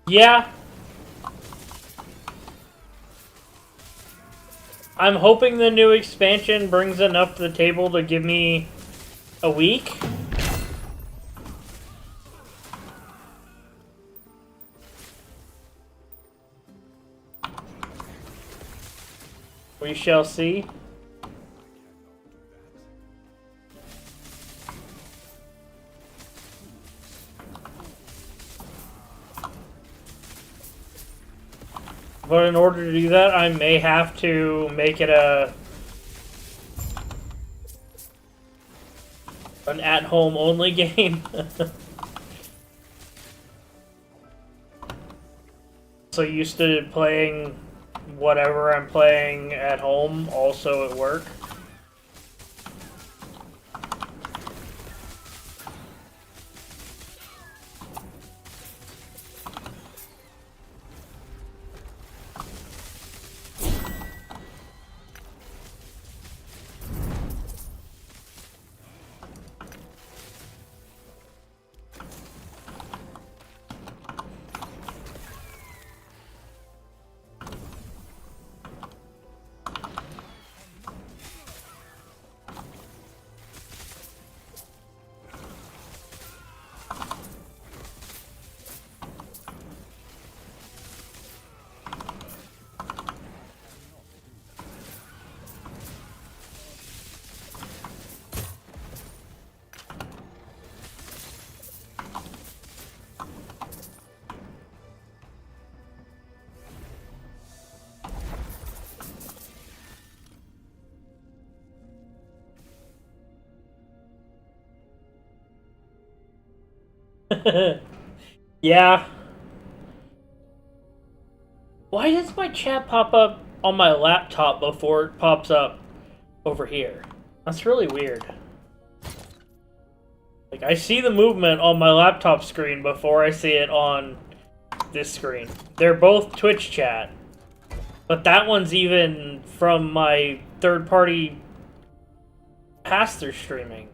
Speaker 5: Yeah. I'm hoping the new expansion brings enough to the table to give me a week. We shall see. But in order to do that, I may have to make it an at-home only game. So used to playing whatever I'm playing at home, also at work. Yeah. Why does my chat pop up on my laptop before it pops up over here? That's really weird. Like, I see the movement on my laptop screen before I see it on this screen. They're both Twitch chat. But that one's even from my third-party pass-through streaming.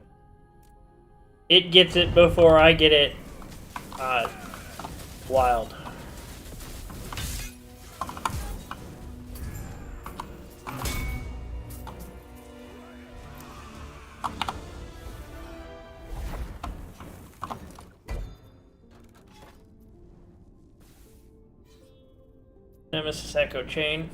Speaker 5: It gets it before I get it. Wild. Nemesis Echo Chain.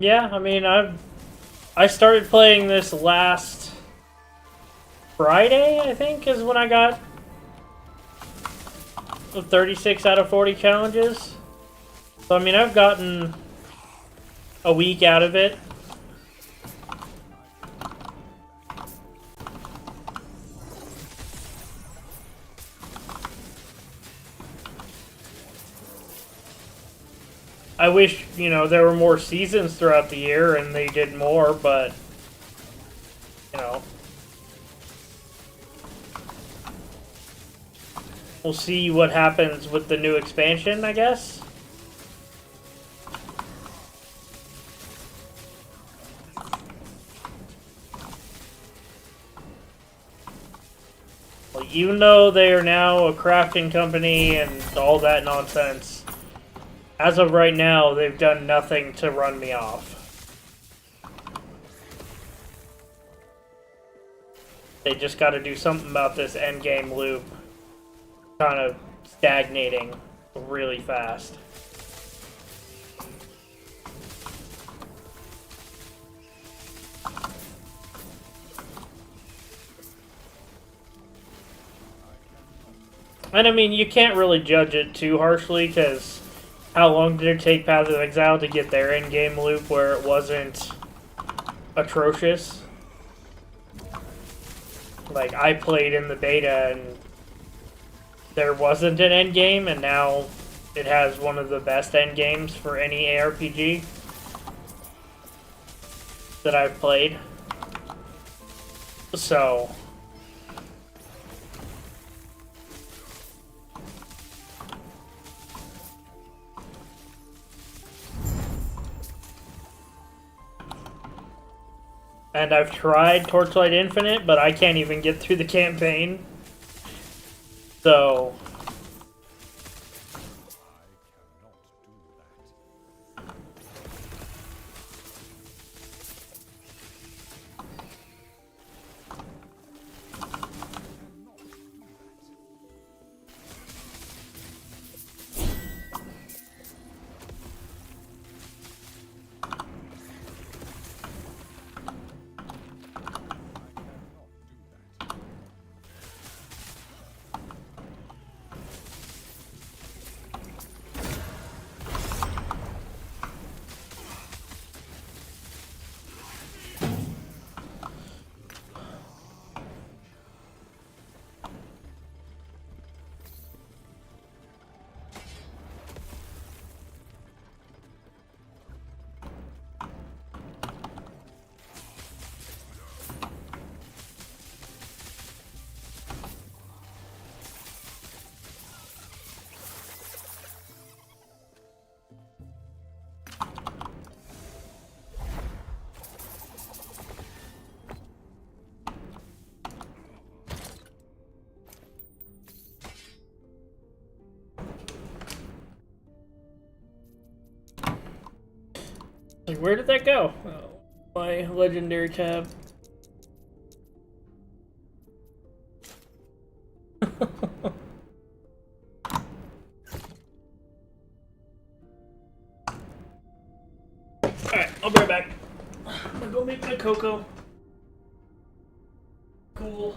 Speaker 5: Yeah, I mean, I started playing this last Friday, I think, is when I got 36 out of 40 challenges. So, I mean, I've gotten a week out of it. I wish, you know, there were more seasons throughout the year and they did more, but, you know. We'll see what happens with the new expansion, I guess. Like, even though they are now a crafting company and all that nonsense, as of right now, they've done nothing to run me off. They just got to do something about this endgame loop. Kind of stagnating really fast. And I mean, you can't really judge it too harshly, because how long did it take Path of Exile to get their in-game loop where it wasn't atrocious? Like, I played in the beta and there wasn't an end game, and now it has one of the best end games for any ARPG that I've played. So, and I've tried Torchlight Infinite, but I can't even get through the campaign. So, like, where did that go? Oh, my legendary tab. Alright, I'll be right back. I'm gonna go make my cocoa. Cool.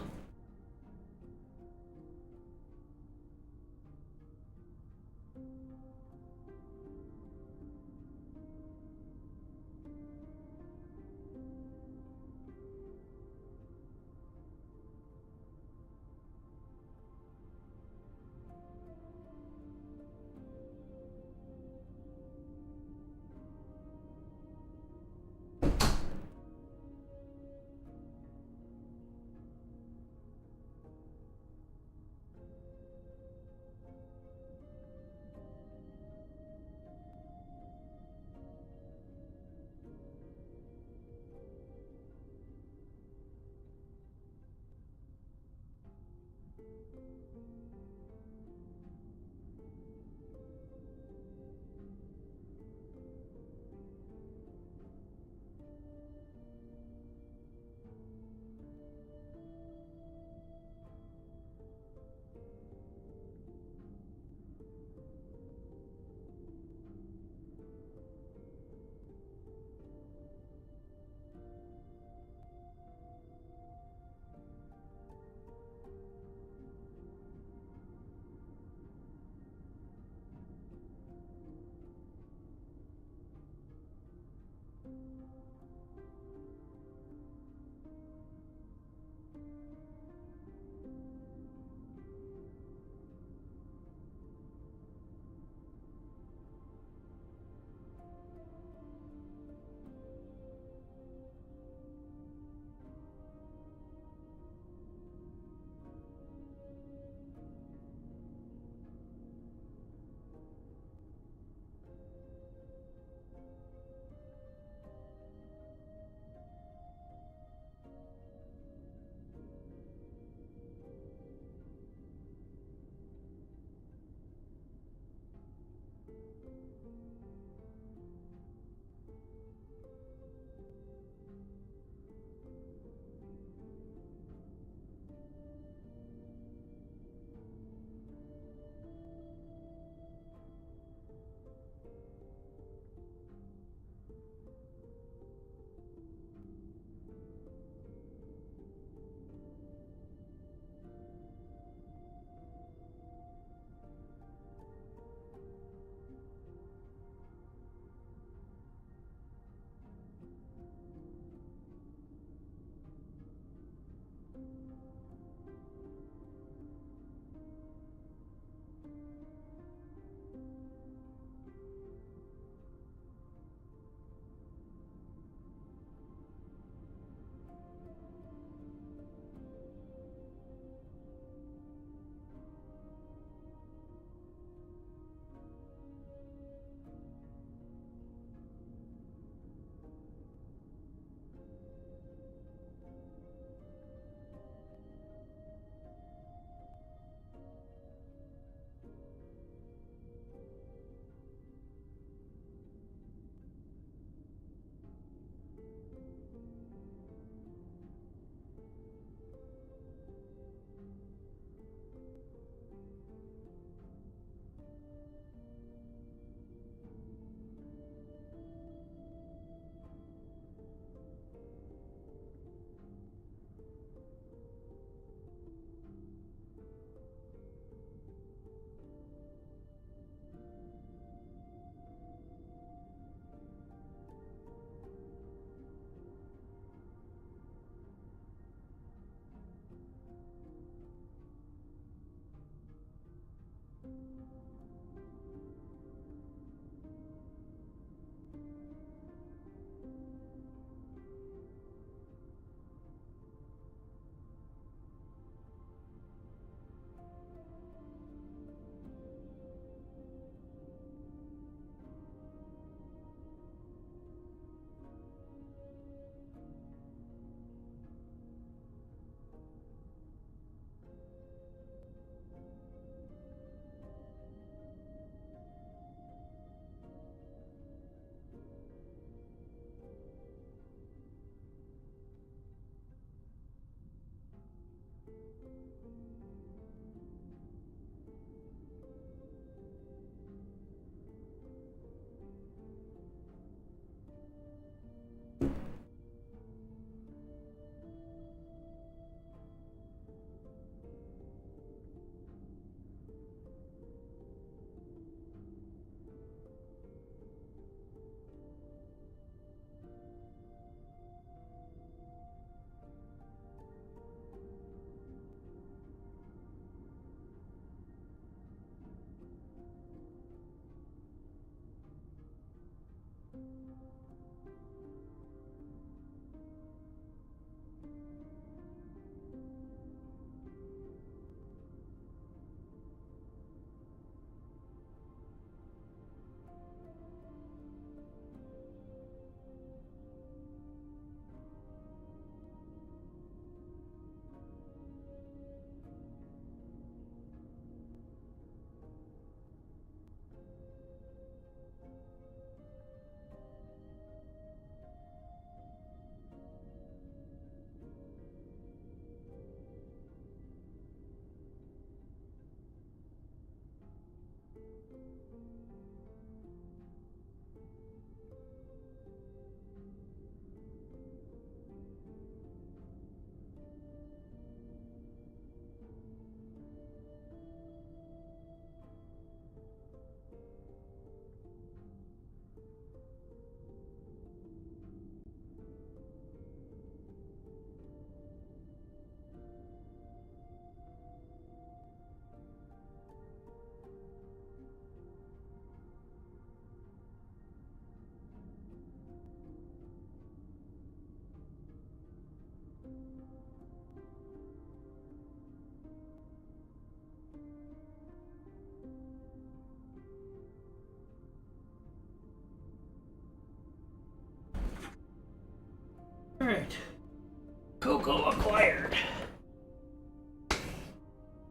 Speaker 5: Cocoa acquired.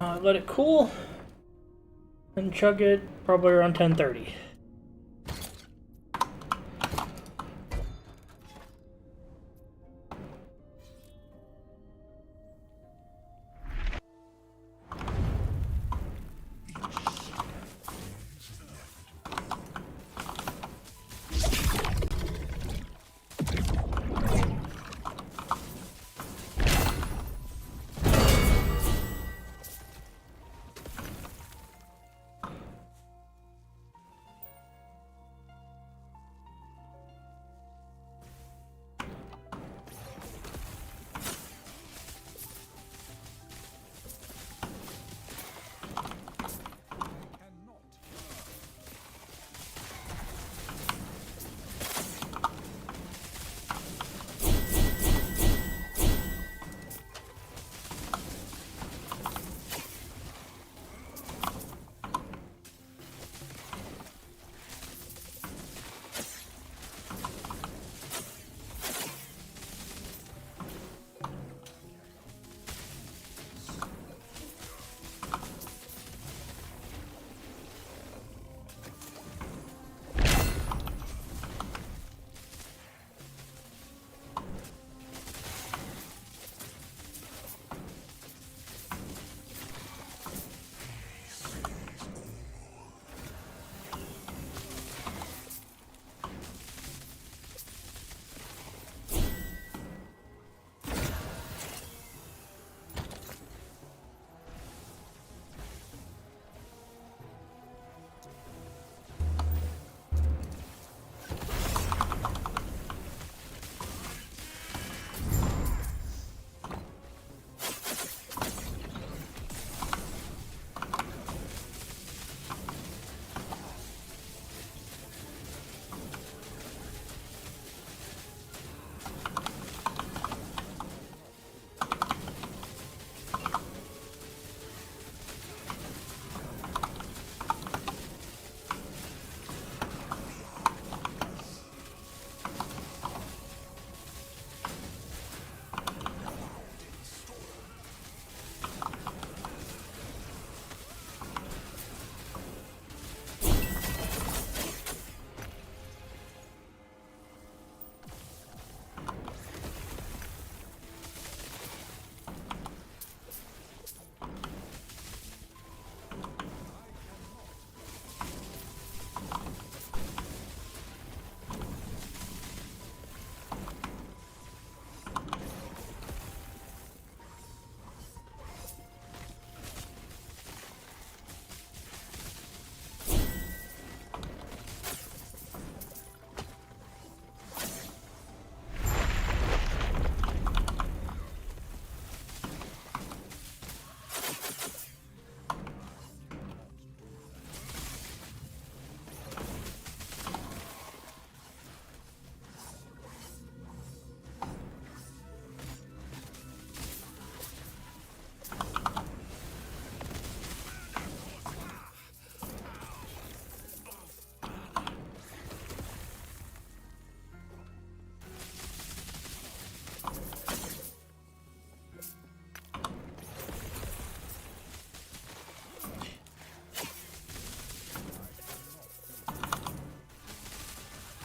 Speaker 5: Let it cool and chug it probably around 10:30.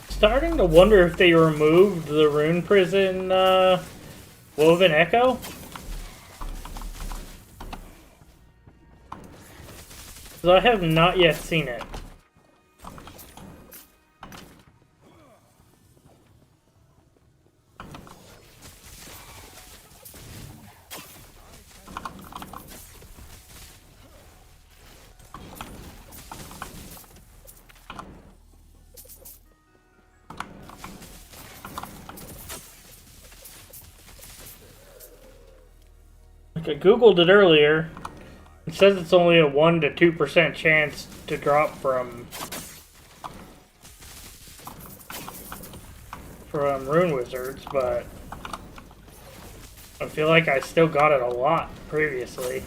Speaker 5: Starting to wonder if they removed the rune prison Woven Echo. Because I have not yet seen it. I googled it earlier. It says it's only a 1 to 2% chance to drop from Rune Wizards, but I feel like I still got it a lot previously.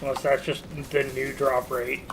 Speaker 5: Unless that's just the new drop rate.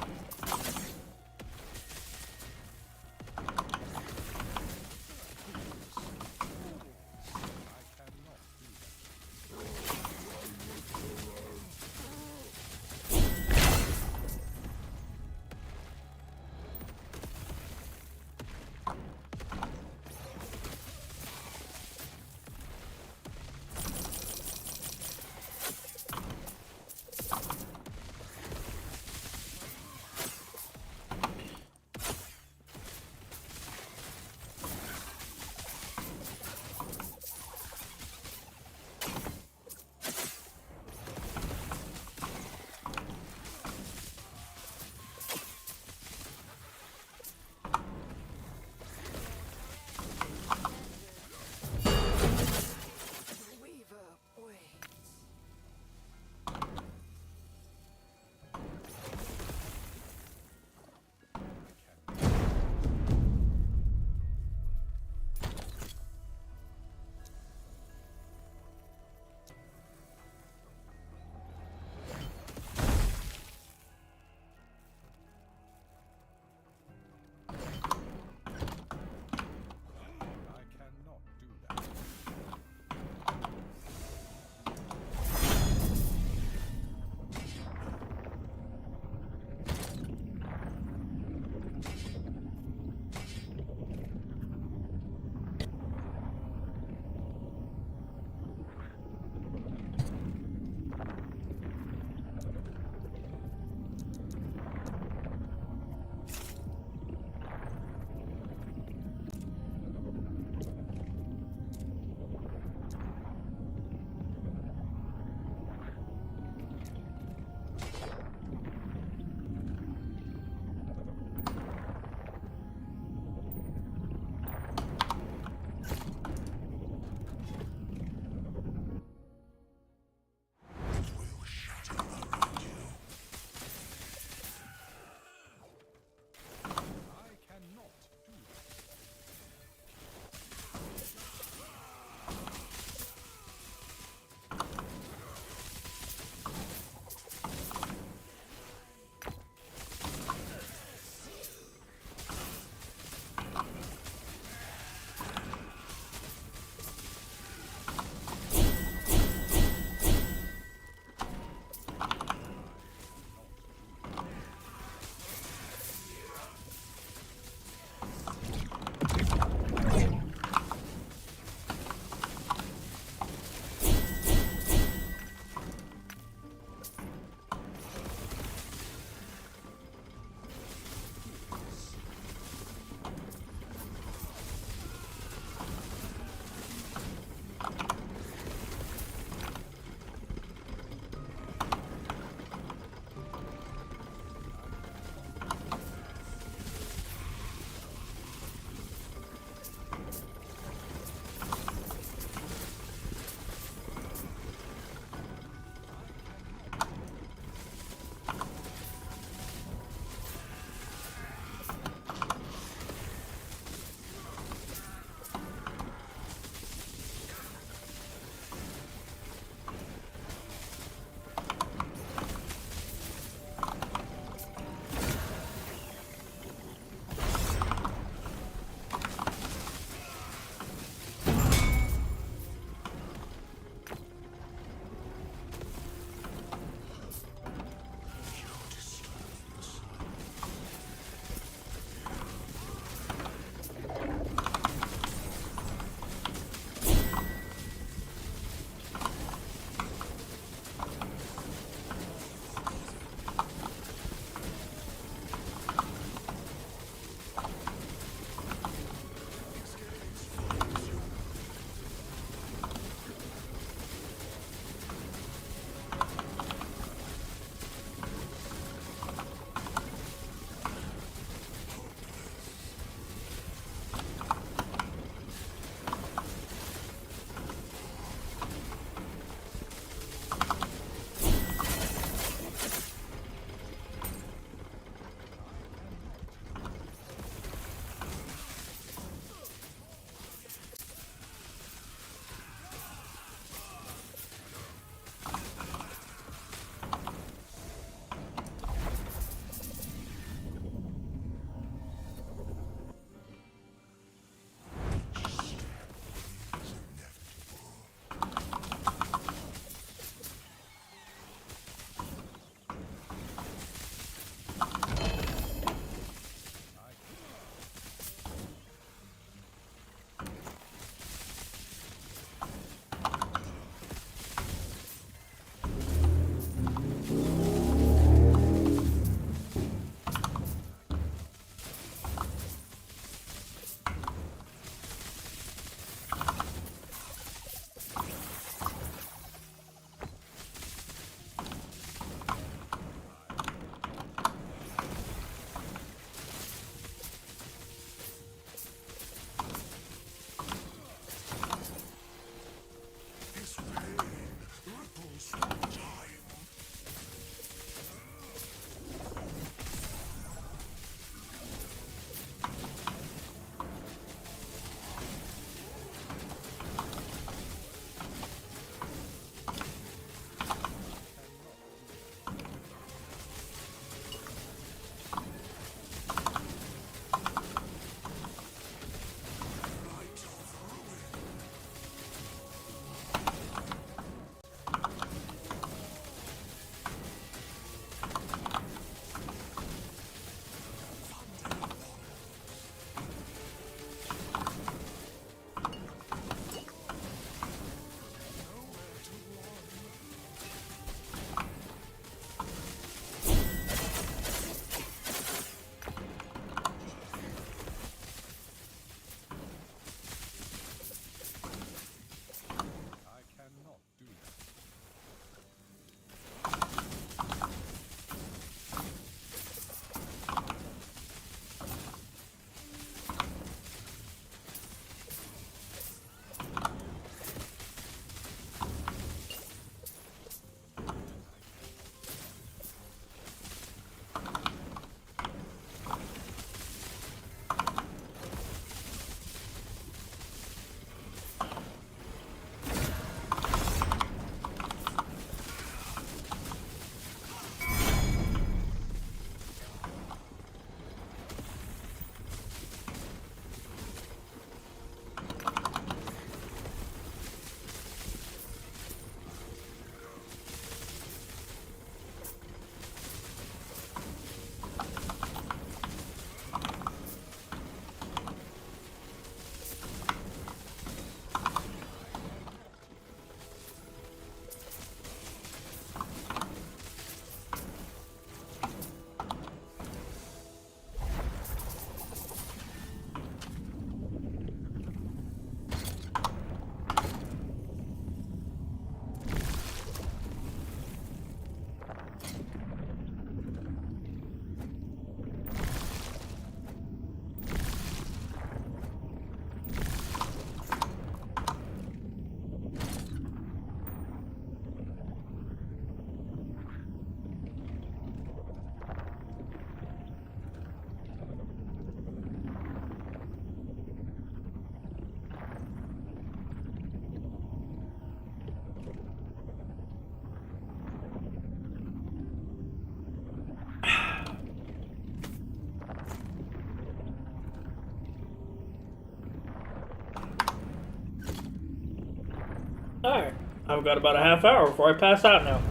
Speaker 5: I've got about a half hour before I pass out now.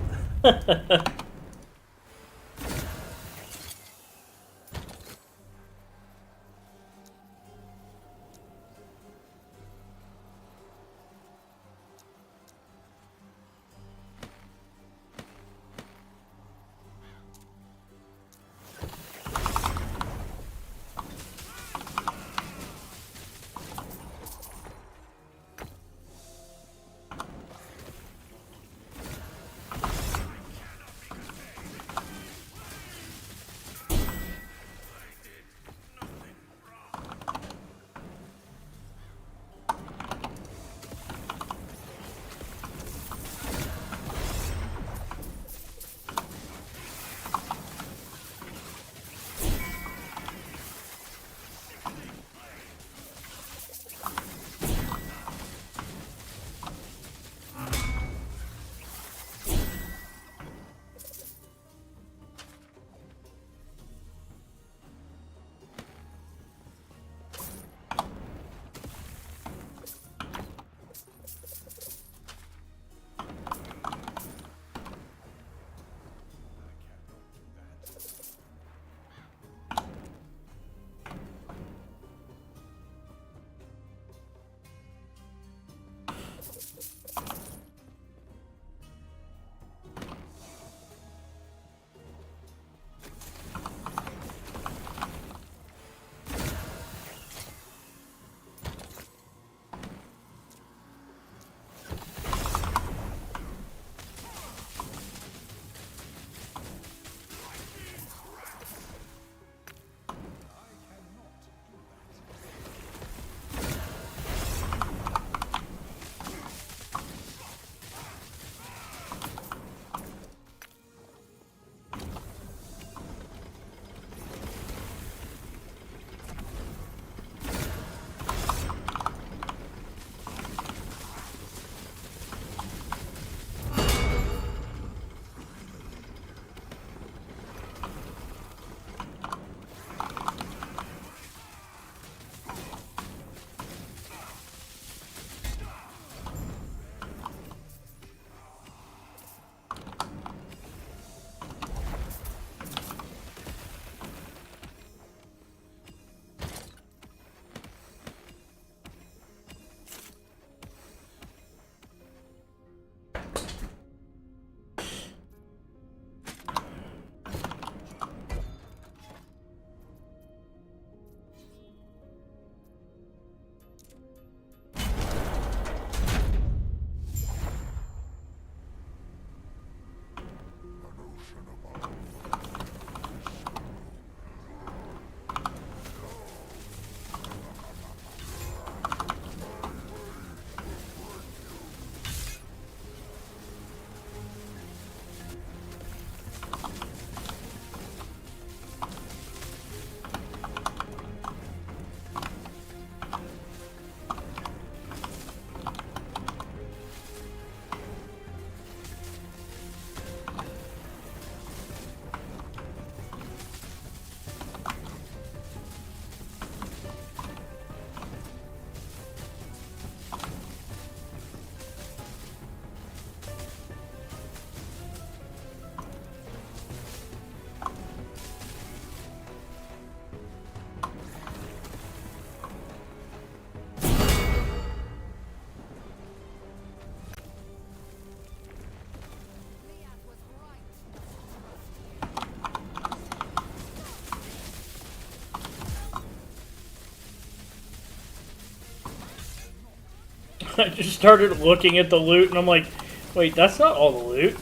Speaker 5: I just started looking at the loot and I'm like, wait, that's not all the loot.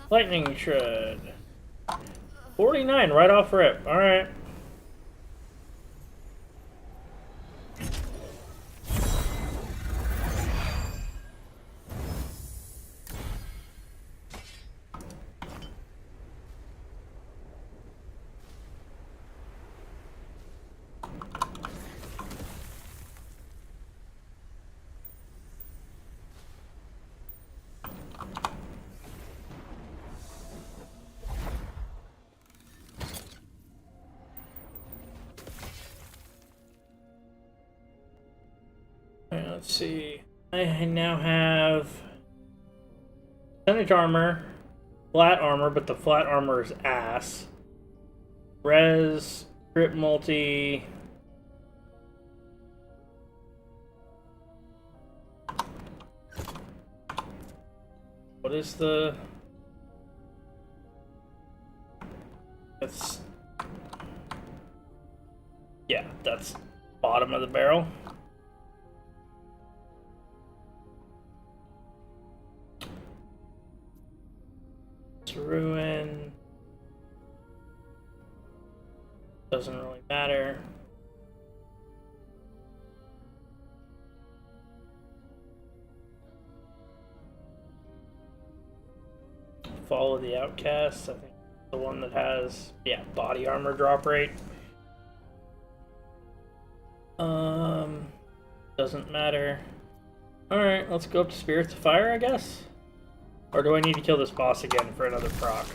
Speaker 5: Lightning Shred. 49 right off rip. Alright. Alright, let's see. I now have percentage armor, flat armor, but the flat armor is ass. Res, grip multi. What is the... That's... Yeah, that's bottom of the barrel. Ruin. Doesn't really matter. Follow the Outcast, I think the one that has, yeah, body armor drop rate. Doesn't matter. Alright, let's go up to Spirits of Fire, I guess? Or do I need to kill this boss again for another proc?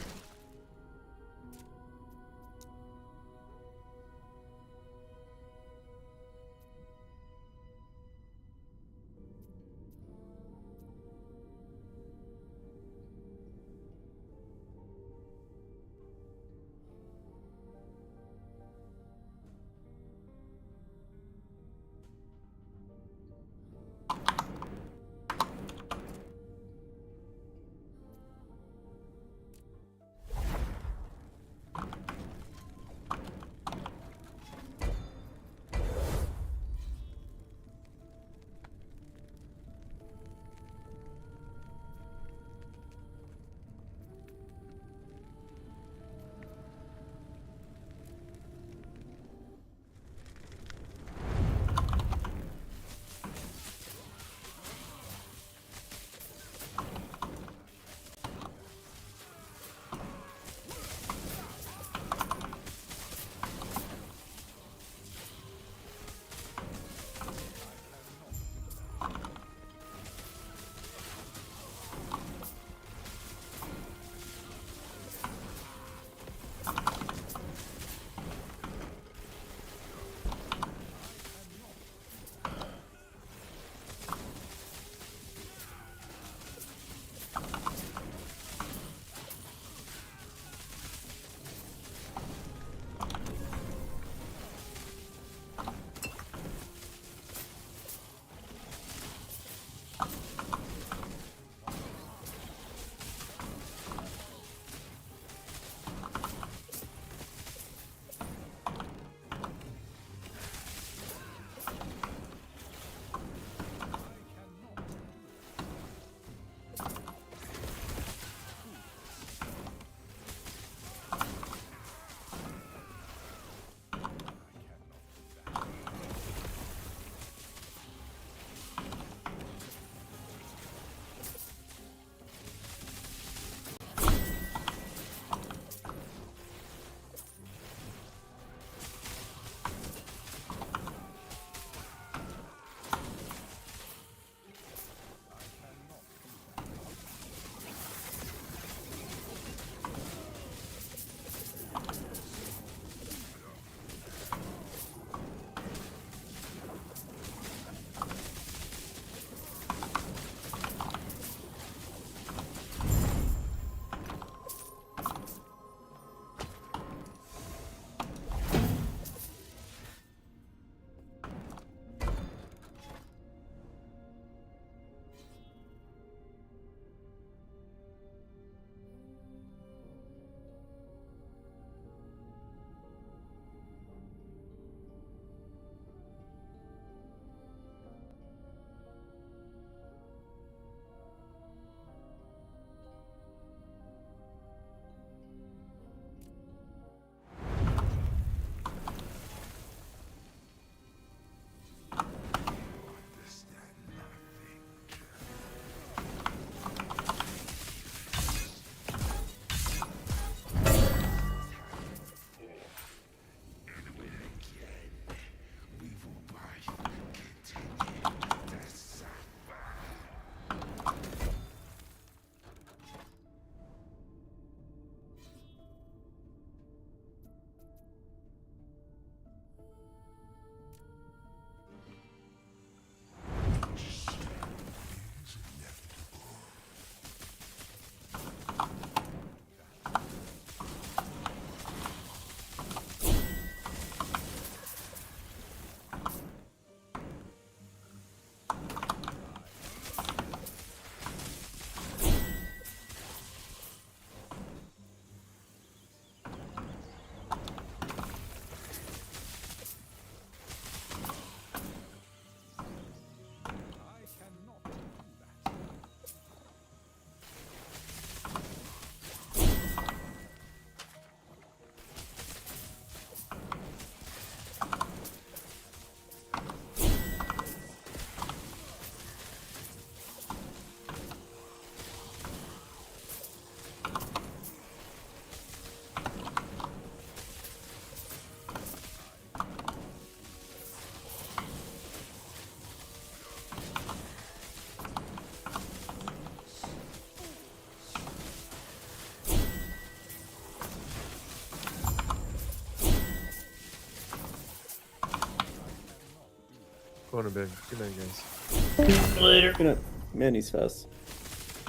Speaker 7: Going to bed. Good night, guys.
Speaker 5: Later.
Speaker 6: Good night. Man, he's fast.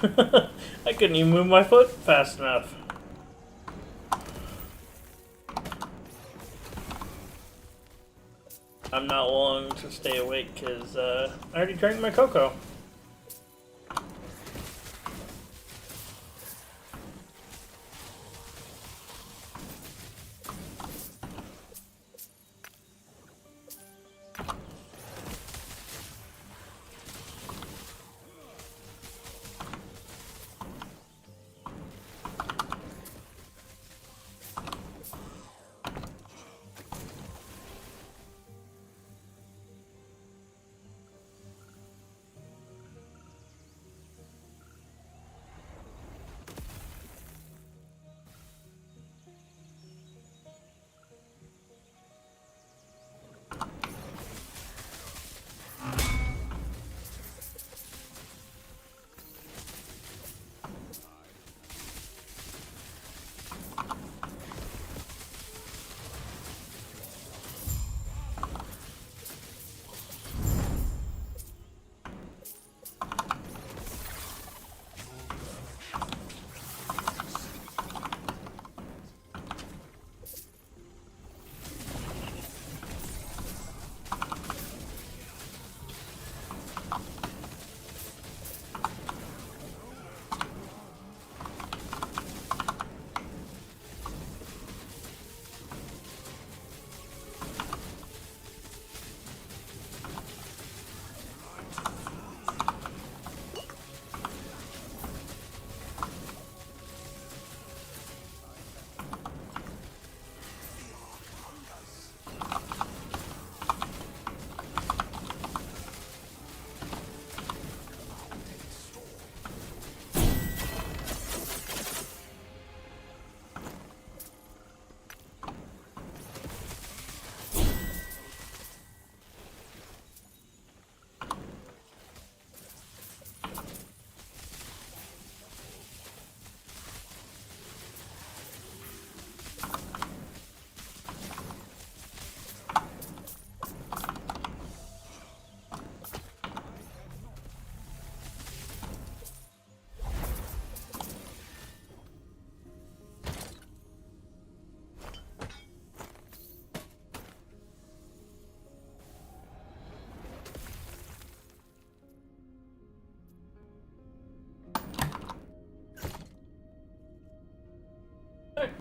Speaker 5: I couldn't even move my foot fast enough. I'm not long to stay awake because I already drank my cocoa.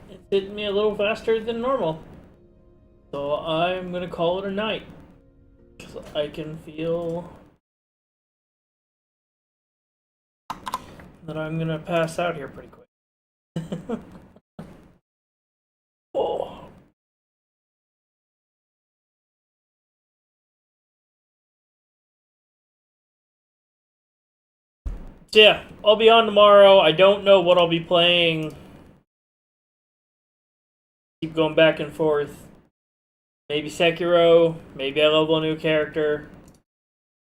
Speaker 5: It's hitting me a little faster than normal. So I'm gonna call it a night. Because I can feel that I'm gonna pass out here pretty quick. Oh. So yeah, I'll be on tomorrow. I don't know what I'll be playing. Keep going back and forth. Maybe Sekiro. Maybe I level a new character.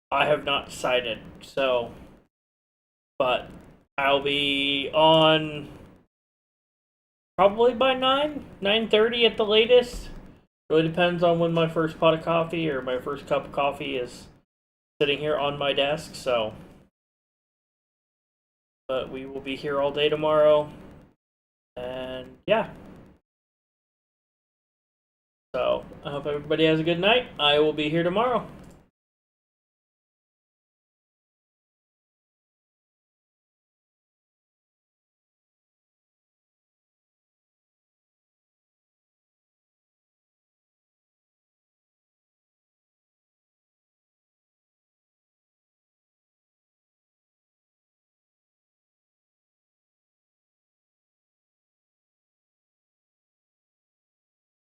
Speaker 5: I have not decided. So, but I'll be on probably by 9:30 at the latest. Really depends on when my first pot of coffee or my first cup of coffee is sitting here on my desk. So, but we will be here all day tomorrow. And yeah. So, I hope everybody has a good night. I will be here tomorrow.